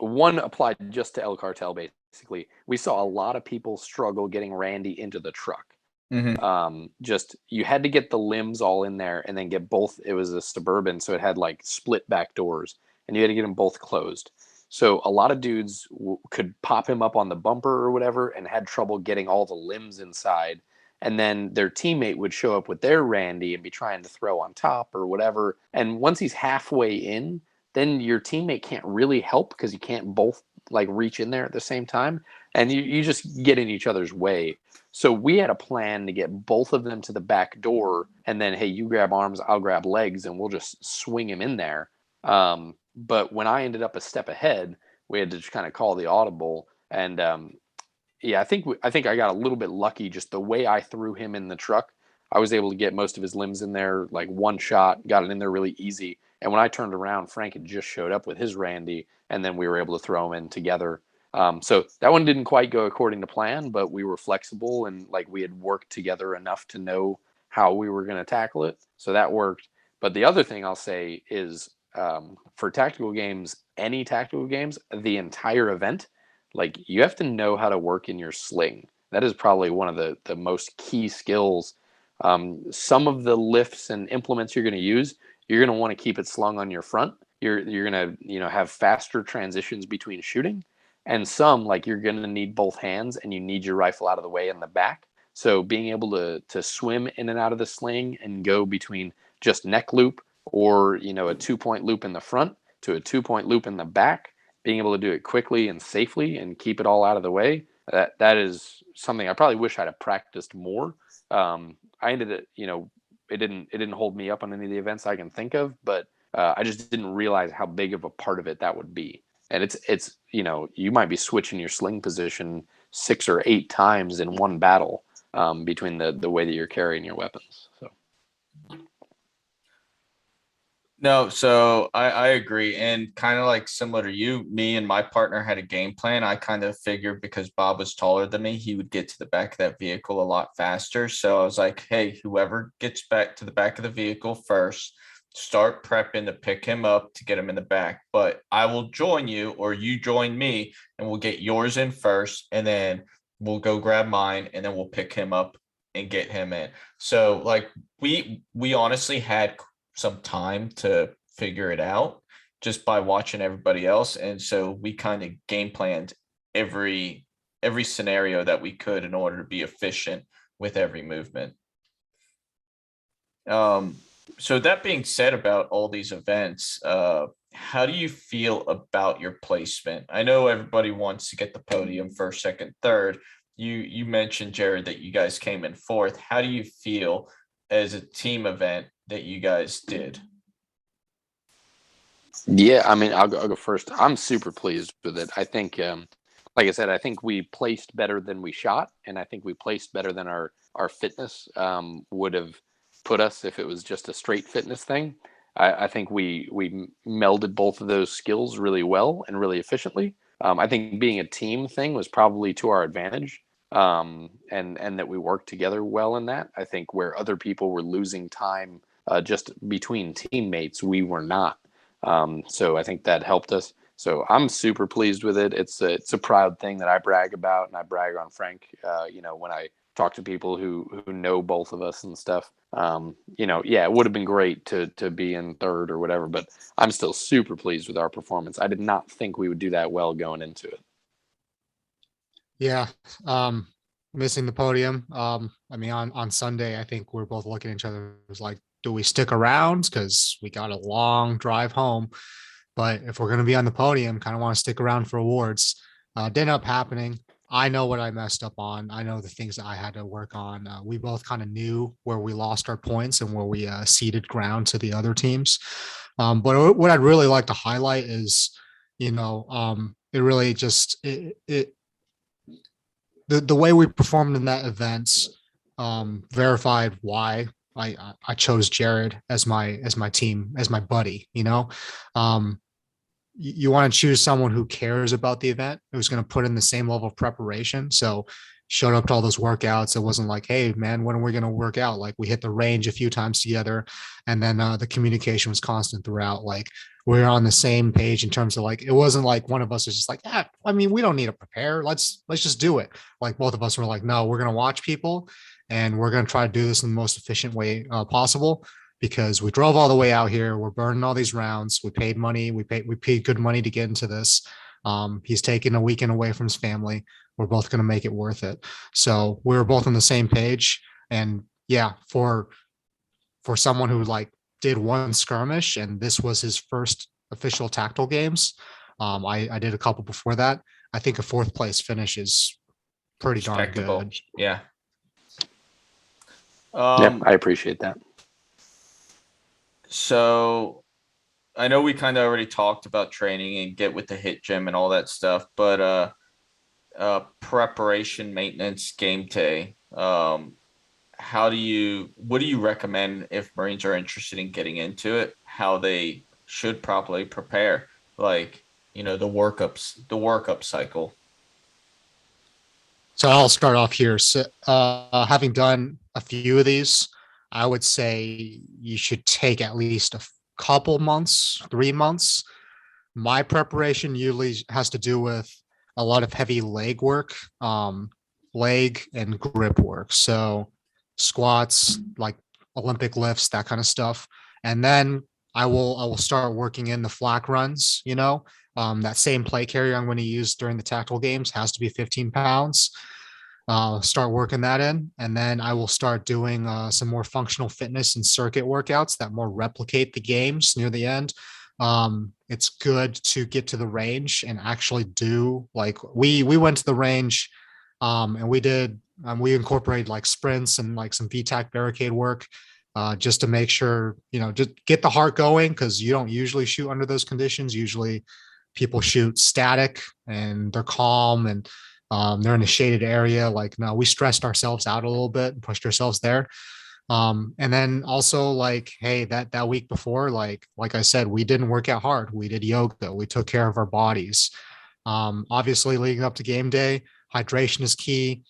one applied just to El Cartel, basically. We saw a lot of people struggle getting Randy into the truck. Mm-hmm. Just you had to get the limbs all in there and then get both. It was a Suburban, so it had like split back doors, and you had to get them both closed. So a lot of dudes could pop him up on the bumper or whatever and had trouble getting all the limbs inside. And then their teammate would show up with their Randy and be trying to throw on top or whatever. And once he's halfway in, then your teammate can't really help because you can't both like reach in there at the same time. And you just get in each other's way. So we had a plan to get both of them to the back door. And then, hey, you grab arms, I'll grab legs, and we'll just swing him in there. But when I ended up a step ahead, we had to just kind of call the audible. And I think I got a little bit lucky just the way I threw him in the truck. I was able to get most of his limbs in there, like one shot, got it in there really easy. And when I turned around, Frank had just showed up with his Randy, and then we were able to throw him in together. So that one didn't quite go according to plan, but we were flexible and like we had worked together enough to know how we were going to tackle it. So that worked. But the other thing I'll say is for tactical games, any tactical games, the entire event, like you have to know how to work in your sling. That is probably one of the most key skills. Some of the lifts and implements you're going to use, you're going to want to keep it slung on your front. You're going to have faster transitions between shooting, and some like you're going to need both hands and you need your rifle out of the way in the back. So being able to swim in and out of the sling and go between just neck loop or a 2-point loop in the front to a 2-point loop in the back, being able to do it quickly and safely and keep it all out of the way, that is something I probably wish I'd have practiced more. I ended it, it didn't hold me up on any of the events I can think of, but I just didn't realize how big of a part of it that would be. And it's you might be switching your sling position 6 or 8 times in one battle between the way that you're carrying your weapons. So. No, so I agree. And kind of like similar to you, me and my partner had a game plan. I kind of figured because Bob was taller than me, he would get to the back of that vehicle a lot faster. So I was like, hey, whoever gets back to the back of the vehicle first, start prepping to pick him up to get him in the back. But I will join you or you join me and we'll get yours in first. And then we'll go grab mine and then we'll pick him up and get him in. So like we honestly had some time to figure it out just by watching everybody else. And so we kind of game planned every scenario that we could in order to be efficient with every movement. So that being said about all these events, how do you feel about your placement? I know everybody wants to get the podium first, second, third. You mentioned, Jared, that you guys came in fourth. How do you feel as a team event that you guys did? Yeah, I mean, I'll go first. I'm super pleased with it. I think, like I said, I think we placed better than we shot, and I think we placed better than our fitness would have put us if it was just a straight fitness thing. I think we melded both of those skills really well and really efficiently. I think being a team thing was probably to our advantage, and that we worked together well in that. I think where other people were losing time just between teammates, we were not. So I think that helped us. So I'm super pleased with it. It's a proud thing that I brag about, and I brag on Frank. When I talk to people who know both of us and stuff. Yeah, it would have been great to be in third or whatever, but I'm still super pleased with our performance. I did not think we would do that well going into it. Yeah. Missing the podium. I mean, on Sunday, I think we're both looking at each other. It was like, do we stick around? Because we got a long drive home. But if we're going to be on the podium, kind of want to stick around for awards. Didn't end up happening. I know what I messed up on. I know the things that I had to work on. We both kind of knew where we lost our points and where we ceded ground to the other teams. But what I'd really like to highlight is, it really just the way we performed in that event verified why I chose Jared as my team, as my buddy. You want to choose someone who cares about the event, who's going to put in the same level of preparation. So showed up to all those workouts. It wasn't like, hey man, when are we going to work out? Like we hit the range a few times together. And then the communication was constant throughout. Like we're on the same page in terms of like, it wasn't like one of us was just like, we don't need to prepare. Let's just do it. Like both of us were like, no, we're going to watch people and we're going to try to do this in the most efficient way possible. Because we drove all the way out here. We're burning all these rounds. We paid money. We paid good money to get into this. He's taking a weekend away from his family. We're both going to make it worth it. So we were both on the same page. And yeah, for someone who like did one skirmish and this was his first official tactical games, I did a couple before that. I think a fourth place finish is pretty darn good. Yeah. I appreciate that. So I know we kind of already talked about training and get with the hit gym and all that stuff, but preparation, maintenance, game day. What do you recommend if Marines are interested in getting into it, how they should properly prepare? Like, the workup cycle. So I'll start off here. So, having done a few of these, I would say you should take at least a couple months, 3 months. My preparation usually has to do with a lot of heavy leg work, leg and grip work. So squats, like Olympic lifts, that kind of stuff. And then I will start working in the flak runs, that same play carrier I'm going to use during the tactical games has to be 15 pounds. Start working that in, and then I will start doing some more functional fitness and circuit workouts that more replicate the games near the end. It's good to get to the range and actually do like we went to the range and we incorporated like sprints and like some VTAC barricade work just to make sure, just get the heart going, because you don't usually shoot under those conditions. Usually people shoot static and they're calm and they're in a shaded area. Like, no, we stressed ourselves out a little bit and pushed ourselves there. And then also like, hey, that week before, like I said, we didn't work out hard. We did yoga. We took care of our bodies. Obviously leading up to game day, hydration is key.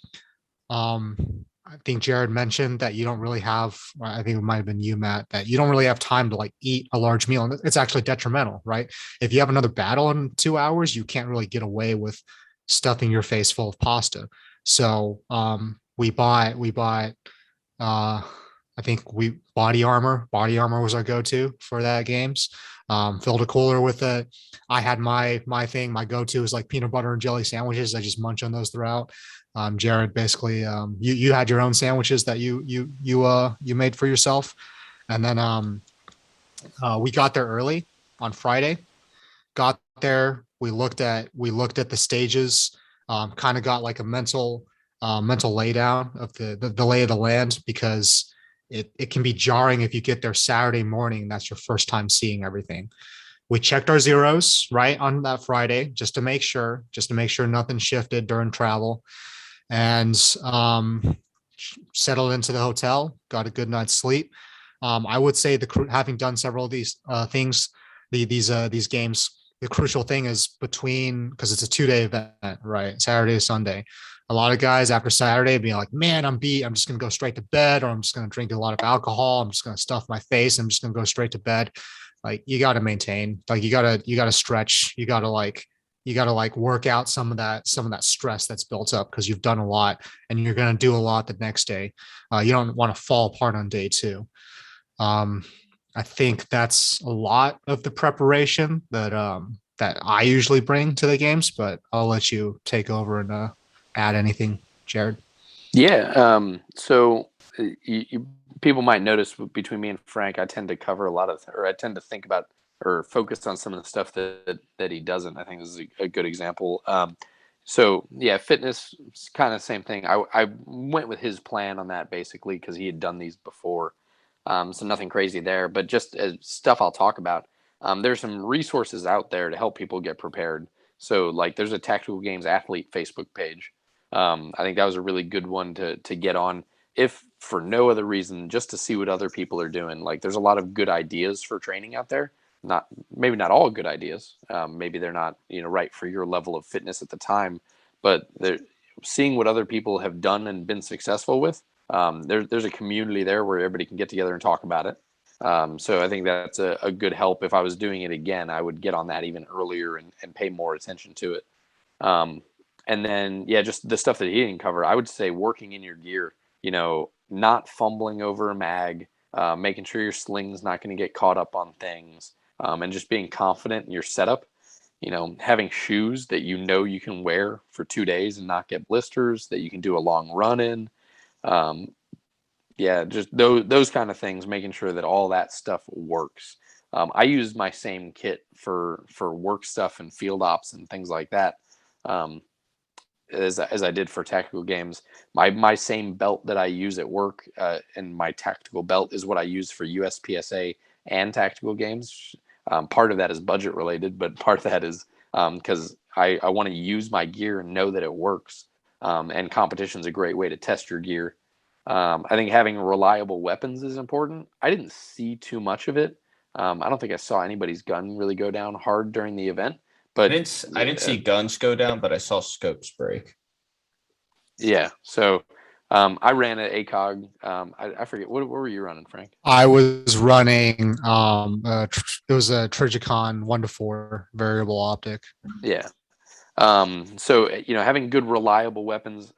I think Jared mentioned that you don't really have, I think it might've been you, Matt, that you don't really have time to like eat a large meal. And it's actually detrimental, right? If you have another battle in 2 hours, you can't really get away with stuffing your face full of pasta. So we bought I think body armor was our go-to for that games. Filled a cooler with it. I had my thing. My go-to is like peanut butter and jelly sandwiches. I just munch on those throughout. Jared, basically, you had your own sandwiches that you made for yourself. And then we got there early on Friday. Got there, we looked at the stages, kind of got like a mental laydown of the lay of the land, because it can be jarring if you get there Saturday morning and that's your first time seeing everything. We checked our zeros right on that Friday just to make sure nothing shifted during travel, and settled into the hotel, got a good night's sleep. I would say having done several of these things, these games, the crucial thing is because it's a 2-day event, right? Saturday to Sunday. A lot of guys after Saturday being like, man, I'm beat. I'm just going to go straight to bed, or I'm just going to drink a lot of alcohol. I'm just going to stuff my face. I'm just going to go straight to bed. Like, you got to maintain, like, you got to stretch. You got to work out some of that stress that's built up because you've done a lot and you're going to do a lot the next day. You don't want to fall apart on day 2. I think that's a lot of the preparation that I usually bring to the games, but I'll let you take over and add anything, Jared. Yeah. So people might notice between me and Frank, I tend to cover I tend to think about or focus on some of the stuff that he doesn't. I think this is a good example. So yeah, fitness is kind of the same thing. I went with his plan on that basically because he had done these before. So nothing crazy there, but just as stuff I'll talk about. There's some resources out there to help people get prepared. So like there's a Tactical Games Athlete Facebook page. I think that was a really good one to get on, if for no other reason, just to see what other people are doing. Like there's a lot of good ideas for training out there. Maybe not all good ideas. Maybe they're not, right for your level of fitness at the time, but they're seeing what other people have done and been successful with. There's a community there where everybody can get together and talk about it. So I think that's a good help. If I was doing it again, I would get on that even earlier and pay more attention to it. And then, yeah, just the stuff that he didn't cover, I would say working in your gear, not fumbling over a mag, making sure your sling's not going to get caught up on things, and just being confident in your setup, having shoes that you can wear for 2 days and not get blisters, that you can do a long run in. Yeah, just those kind of things, making sure that all that stuff works. I use my same kit for work stuff and field ops and things like that. As I did for tactical games, my same belt that I use at work, and my tactical belt is what I use for USPSA and tactical games. Part of that is budget related, but part of that is because I want to use my gear and know that it works. And competition is a great way to test your gear. I think having reliable weapons is important. I didn't see too much of it. I don't think I saw anybody's gun really go down hard during the event. But I didn't see guns go down, but I saw scopes break. Yeah. So I ran an ACOG. I forget what were you running, Frank? I was running. It was a Trigicon 1-4 variable optic. Yeah. So having good reliable weapons,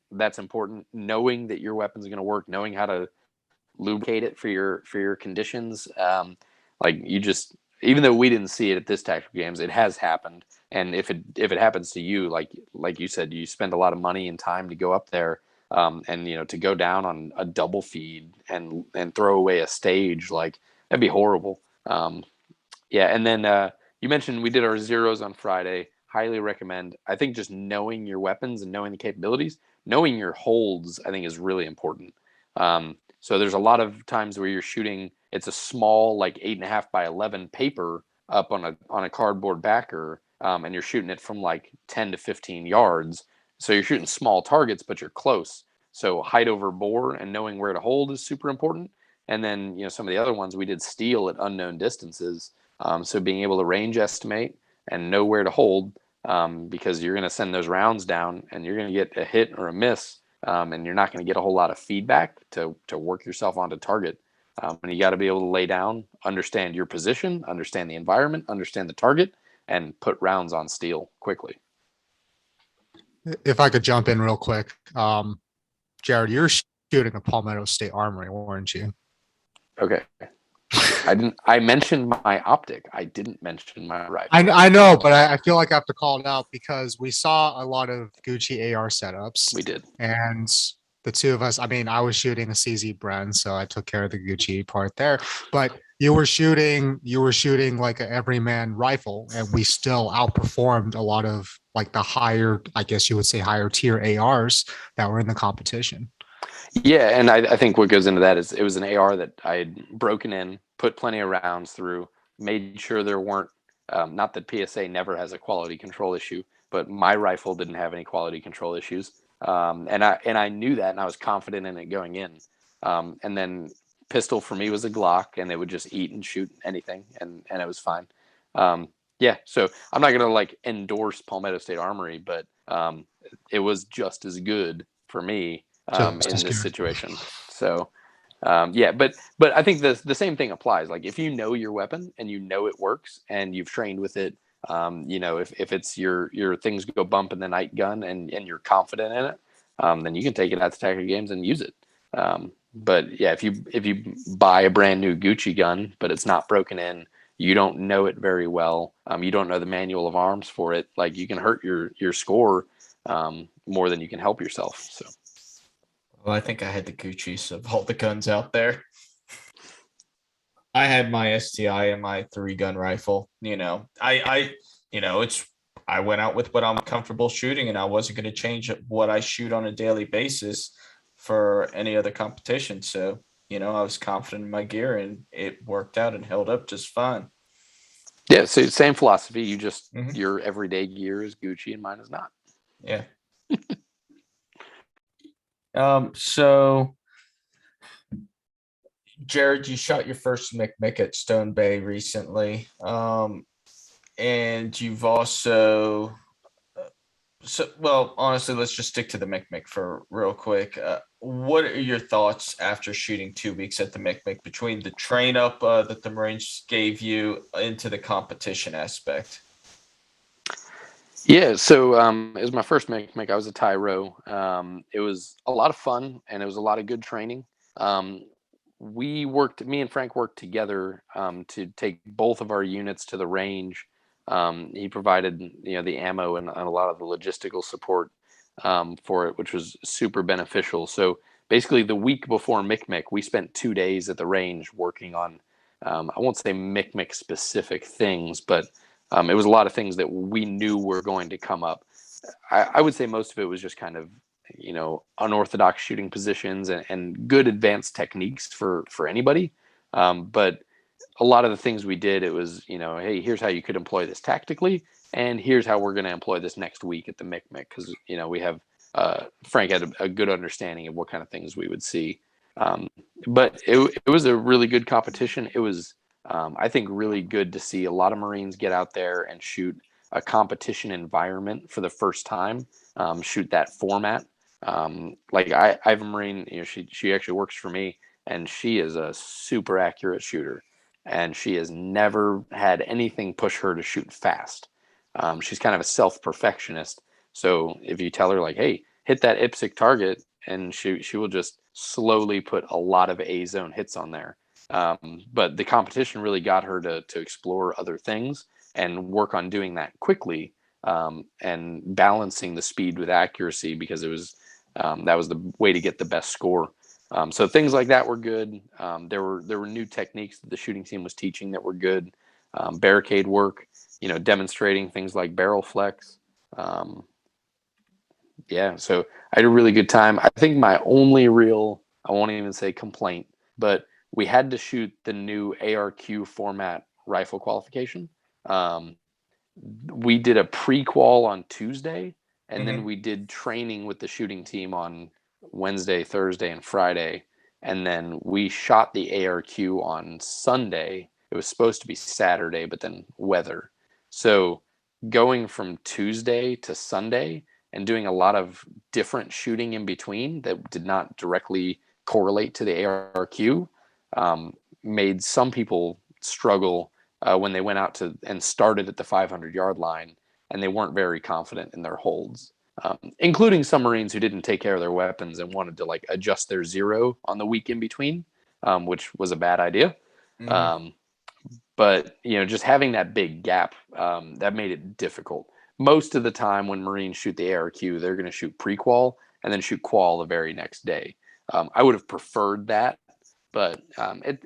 that's important. Knowing that your weapons are going to work, knowing how to lubricate it for your conditions. Even though we didn't see it at this tactical games, it has happened. And if it happens to you, like you said, you spend a lot of money and time to go up there, and to go down on a double feed and throw away a stage, like that'd be horrible. Yeah. And then you mentioned we did our zeros on Friday. Highly recommend. I think just knowing your weapons and knowing the capabilities, knowing your holds, I think is really important. So there's a lot of times where you're shooting. It's a small, like 8.5 by 11 paper up on a cardboard backer, and you're shooting it from like 10 to 15 yards. So you're shooting small targets, but you're close. So height over bore and knowing where to hold is super important. And then some of the other ones we did steel at unknown distances. So being able to range estimate and know where to hold, because you're going to send those rounds down and you're going to get a hit or a miss, and you're not going to get a whole lot of feedback to work yourself onto target. And you got to be able to lay down, understand your position, understand the environment, understand the target, and put rounds on steel quickly. If I could jump in real quick, Jared, you're shooting a Palmetto State Armory, weren't you? Okay. I mentioned my optic. I didn't mention my rifle. I know, but I feel like I have to call it out because we saw a lot of Gucci AR setups. We did. And the two of us, I was shooting a CZ Bren, so I took care of the Gucci part there. But you were shooting like a everyman rifle, and we still outperformed a lot of like the higher, I guess you would say, higher tier ARs that were in the competition. Yeah, and I think what goes into that is it was an AR that I had broken in, put plenty of rounds through, made sure there weren't, not that PSA never has a quality control issue, but my rifle didn't have any quality control issues. And I knew that, and I was confident in it going in. And then pistol for me was a Glock, and it would just eat and shoot anything, and it was fine. Yeah, so I'm not gonna like endorse Palmetto State Armory, but it was just as good for me Just in as this good. situation. So yeah, but I think the same thing applies. Like if you know your weapon and you know it works and you've trained with it, if it's your things go bump in the night gun and you're confident in it, then you can take it out to tactical games and use it. But yeah, if you buy a brand new Gucci gun but it's not broken in, you don't know it very well, you don't know the manual of arms for it, like you can hurt your score more than you can help yourself. So Well, I think I had the Gucci's of all the guns out there. I had my STI and my 3-gun rifle. I went out with what I'm comfortable shooting, and I wasn't going to change what I shoot on a daily basis for any other competition. So, I was confident in my gear, and it worked out and held up just fine. yeah, so same philosophy. You just Mhm. your everyday gear is Gucci and mine is not. Yeah. So Jared, you shot your first McMick at Stone Bay recently. And you've also well, honestly, let's just stick to the McMick for real quick. What are your thoughts after shooting 2 weeks at the McMick between the train up that the Marines gave you into the competition aspect? Yeah, so it was my first McMick. I was a Tyro. It was a lot of fun and it was a lot of good training. Um, me and Frank worked together to take both of our units to the range. He provided, the ammo and a lot of the logistical support for it, which was super beneficial. So basically, the week before McMick, we spent 2 days at the range working on, I won't say McMick specific things, but it was a lot of things that we knew were going to come up. I would say most of it was just kind of, unorthodox shooting positions and good advanced techniques for anybody. But a lot of the things we did, it was, hey, here's how you could employ this tactically, and here's how we're going to employ this next week at the McMick, because we have Frank had a good understanding of what kind of things we would see. But it was a really good competition. It was, I think, really good to see a lot of Marines get out there and shoot a competition environment for the first time, shoot that format. Like I have a Marine, she actually works for me, and she is a super accurate shooter, and she has never had anything push her to shoot fast. She's kind of a self-perfectionist. So if you tell her like, hey, hit that IPSC target, and she will just slowly put a lot of A zone hits on there. But the competition really got her to explore other things and work on doing that quickly, and balancing the speed with accuracy, because it was that was the way to get the best score. So things like that were good. There were new techniques that the shooting team was teaching that were good. Barricade work, demonstrating things like barrel flex. Yeah, so I had a really good time. I think my only real, I won't even say complaint, but we had to shoot the new ARQ format rifle qualification. Um, we did a pre-qual on Tuesday, and then Mhm. we did training with the shooting team on Wednesday, Thursday, and Friday. And then we shot the ARQ on Sunday. It was supposed to be Saturday, but then weather. So going from Tuesday to Sunday and doing a lot of different shooting in between that did not directly correlate to the ARQ, made some people struggle when they went out to and started at the 500-yard line, and they weren't very confident in their holds, including some Marines who didn't take care of their weapons and wanted to like adjust their zero on the week in between, which was a bad idea. Mhm. Um, but just having that big gap, that made it difficult. Most of the time when Marines shoot the ARQ, they're going to shoot pre-qual and then shoot qual the very next day. I would have preferred that, but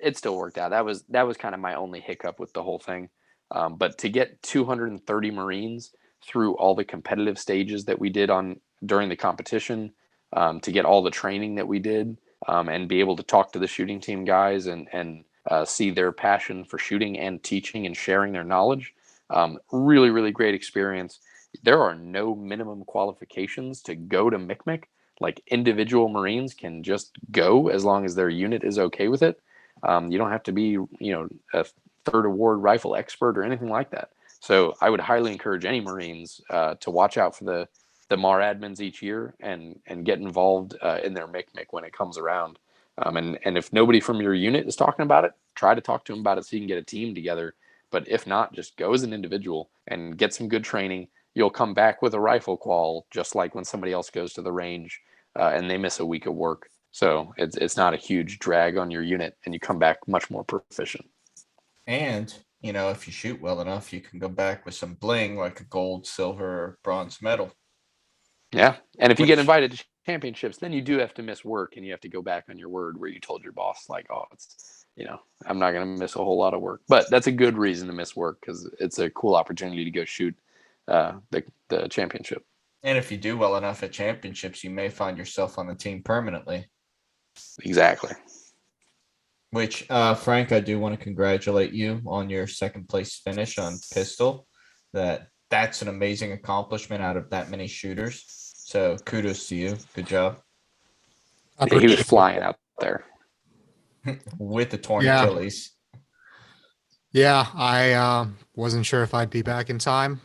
it still worked out. That was kind of my only hiccup with the whole thing. But to get 230 Marines through all the competitive stages that we did during the competition, to get all the training that we did, and be able to talk to the shooting team guys and see their passion for shooting and teaching and sharing their knowledge. Really, really great experience. There are no minimum qualifications to go to MCMC. Like, individual Marines can just go as long as their unit is okay with it. You don't have to be, a third award rifle expert or anything like that. So I would highly encourage any Marines to watch out for the MAR admins each year and get involved in their MCMC when it comes around. And if nobody from your unit is talking about it, try to talk to them about it so you can get a team together. But if not, just go as an individual and get some good training. You'll come back with a rifle qual, just like when somebody else goes to the range and they miss a week of work. So it's not a huge drag on your unit, and you come back much more proficient. And, if you shoot well enough, you can go back with some bling like a gold, silver, or bronze medal. Yeah. And if you get invited to championships, then you do have to miss work, and you have to go back on your word where you told your boss, like, oh, I'm not going to miss a whole lot of work. But that's a good reason to miss work, because it's a cool opportunity to go shoot the championship. And if you do well enough at championships, you may find yourself on the team permanently. Exactly. Which, Frank, I do want to congratulate you on your second place finish on pistol. That's an amazing accomplishment out of that many shooters. So kudos to you. Good job. Yeah, he was flying out there. With the torn Achilles. Yeah, I wasn't sure if I'd be back in time.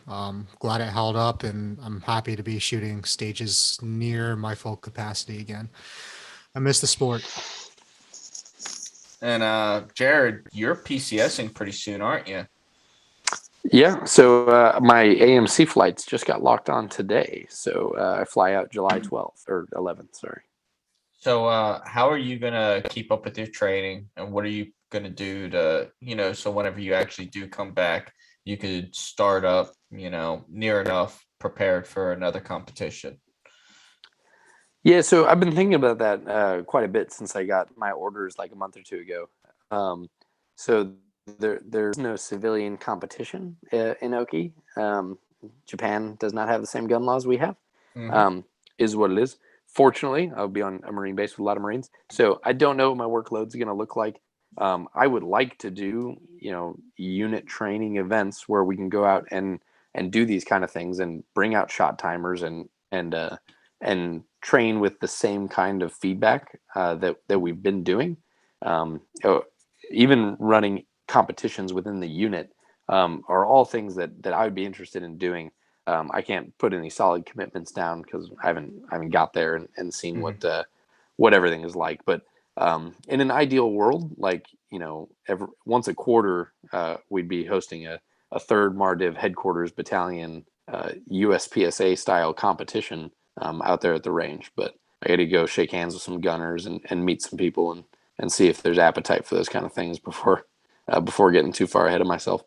Glad it held up, and I'm happy to be shooting stages near my full capacity again. I miss the sport. And Jared, you're PCSing pretty soon, aren't you? Yeah, so my AMC flights just got locked on today. So I fly out July 12th or 11th, sorry. So how are you going to keep up with your training, and what are you going to do to, so whenever you actually do come back, you could start up, near enough prepared for another competition? Yeah, so I've been thinking about that quite a bit since I got my orders like a month or two ago. So there's no civilian competition in Oki. Japan does not have the same gun laws we have. Mm-hmm. Is what it is. Fortunately, I'll be on a Marine base with a lot of Marines, so I don't know what my workload's going to look like. I would like to do, unit training events where we can go out and do these kind of things and bring out shot timers and train with the same kind of feedback that we've been doing. Even running competitions within the unit are all things that I would be interested in doing. I can't put any solid commitments down because I haven't got there and seen mm-hmm. what everything is like. But in an ideal world, like, once a quarter, we'd be hosting a third MARDIV headquarters battalion USPSA style competition out there at the range. But I got to go shake hands with some gunners and meet some people and see if there's appetite for those kind of things before getting too far ahead of myself.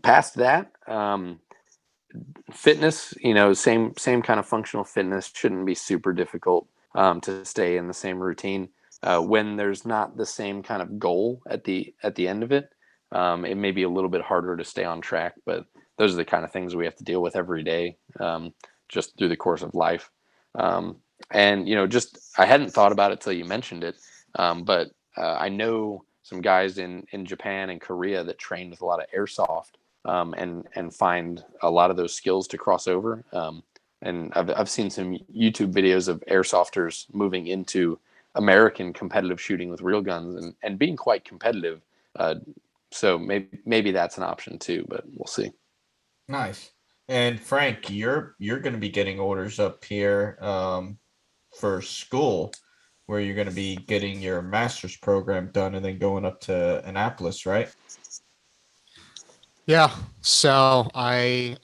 Past that, fitness, same kind of functional fitness shouldn't be super difficult to stay in the same routine. When there's not the same kind of goal at the end of it, it may be a little bit harder to stay on track, but those are the kind of things we have to deal with every day, just through the course of life. And, I hadn't thought about it till you mentioned it. But I know some guys in Japan and Korea that train with a lot of airsoft, and find a lot of those skills to cross over. And I've seen some YouTube videos of airsofters moving into American competitive shooting with real guns and being quite competitive. So maybe that's an option too, but we'll see. Nice. And Frank, you're going to be getting orders up here for school, where you're going to be getting your master's program done and then going up to Annapolis, right? Yeah. So I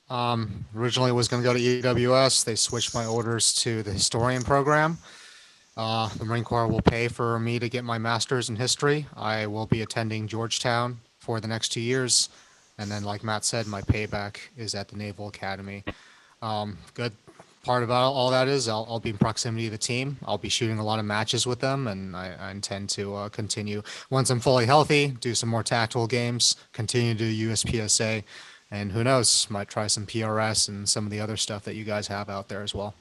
originally was going to go to EWS. They switched my orders to the historian program. The Marine Corps will pay for me to get my master's in history. I will be attending Georgetown for the next 2 years. And then, like Matt said, my payback is at the Naval Academy. Good part about all that is I'll be in proximity to the team. I'll be shooting a lot of matches with them, and I intend to continue once I'm fully healthy, do some more tactical games, continue to do USPSA, and who knows, might try some PRS and some of the other stuff that you guys have out there as well.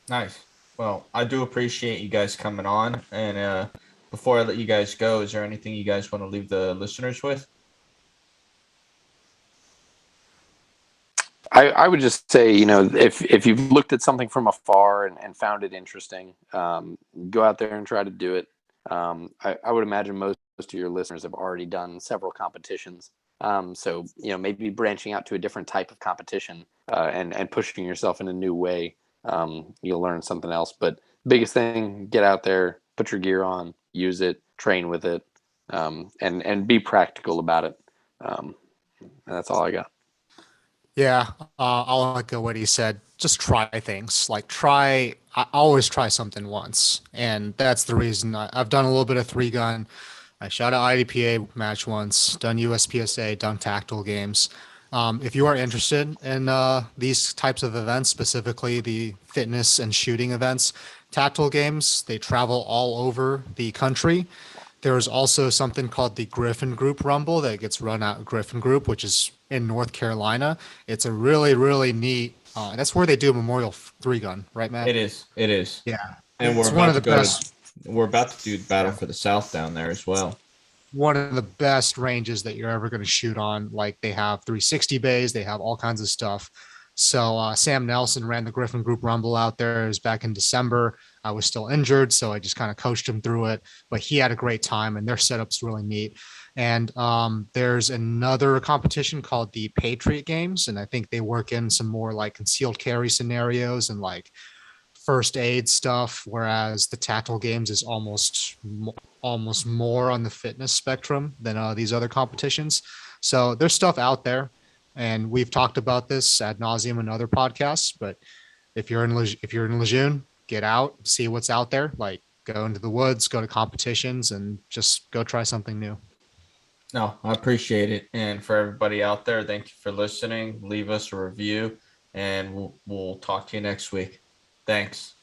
Nice. Well, I do appreciate you guys coming on. And before I let you guys go, is there anything you guys want to leave the listeners with? I would just say, if you've looked at something from afar and found it interesting, go out there and try to do it. I would imagine most of your listeners have already done several competitions. So, maybe branching out to a different type of competition and pushing yourself in a new way, you'll learn something else. But biggest thing, get out there, put your gear on, use it, train with it, and be practical about it. And that's all I got. Yeah, I'll echo what he said. Just try things. I always try something once, and that's the reason I've done a little bit of 3-gun. I shot an IDPA match once, done USPSA, done tactical games. If you are interested in these types of events, specifically the fitness and shooting events, tactical games, they travel all over the country. There's also something called the Griffin Group Rumble that gets run out of Griffin Group, which is in North Carolina. It's a really, really neat. That's where they do Memorial 3-gun, right, Matt? It is. Yeah, And it's one of the best. We're about to do Battle for the South down there as well. One of the best ranges that you're ever going to shoot on. Like, they have 360 bays, they have all kinds of stuff. So Sam Nelson ran the Griffin Group Rumble out there. It was back in December. I was still injured, so I just kind of coached him through it. But he had a great time, and their setup's really neat. And there's another competition called the Patriot Games, and I think they work in some more like concealed carry scenarios and like first aid stuff, whereas the tactical games is almost more on the fitness spectrum than these other competitions. So there's stuff out there, and we've talked about this ad nauseum in other podcasts. But if you're in Lejeune, get out, see what's out there. Like, go into the woods, go to competitions, and just go try something new. No, I appreciate it. And for everybody out there, thank you for listening. Leave us a review, and we'll talk to you next week. Thanks.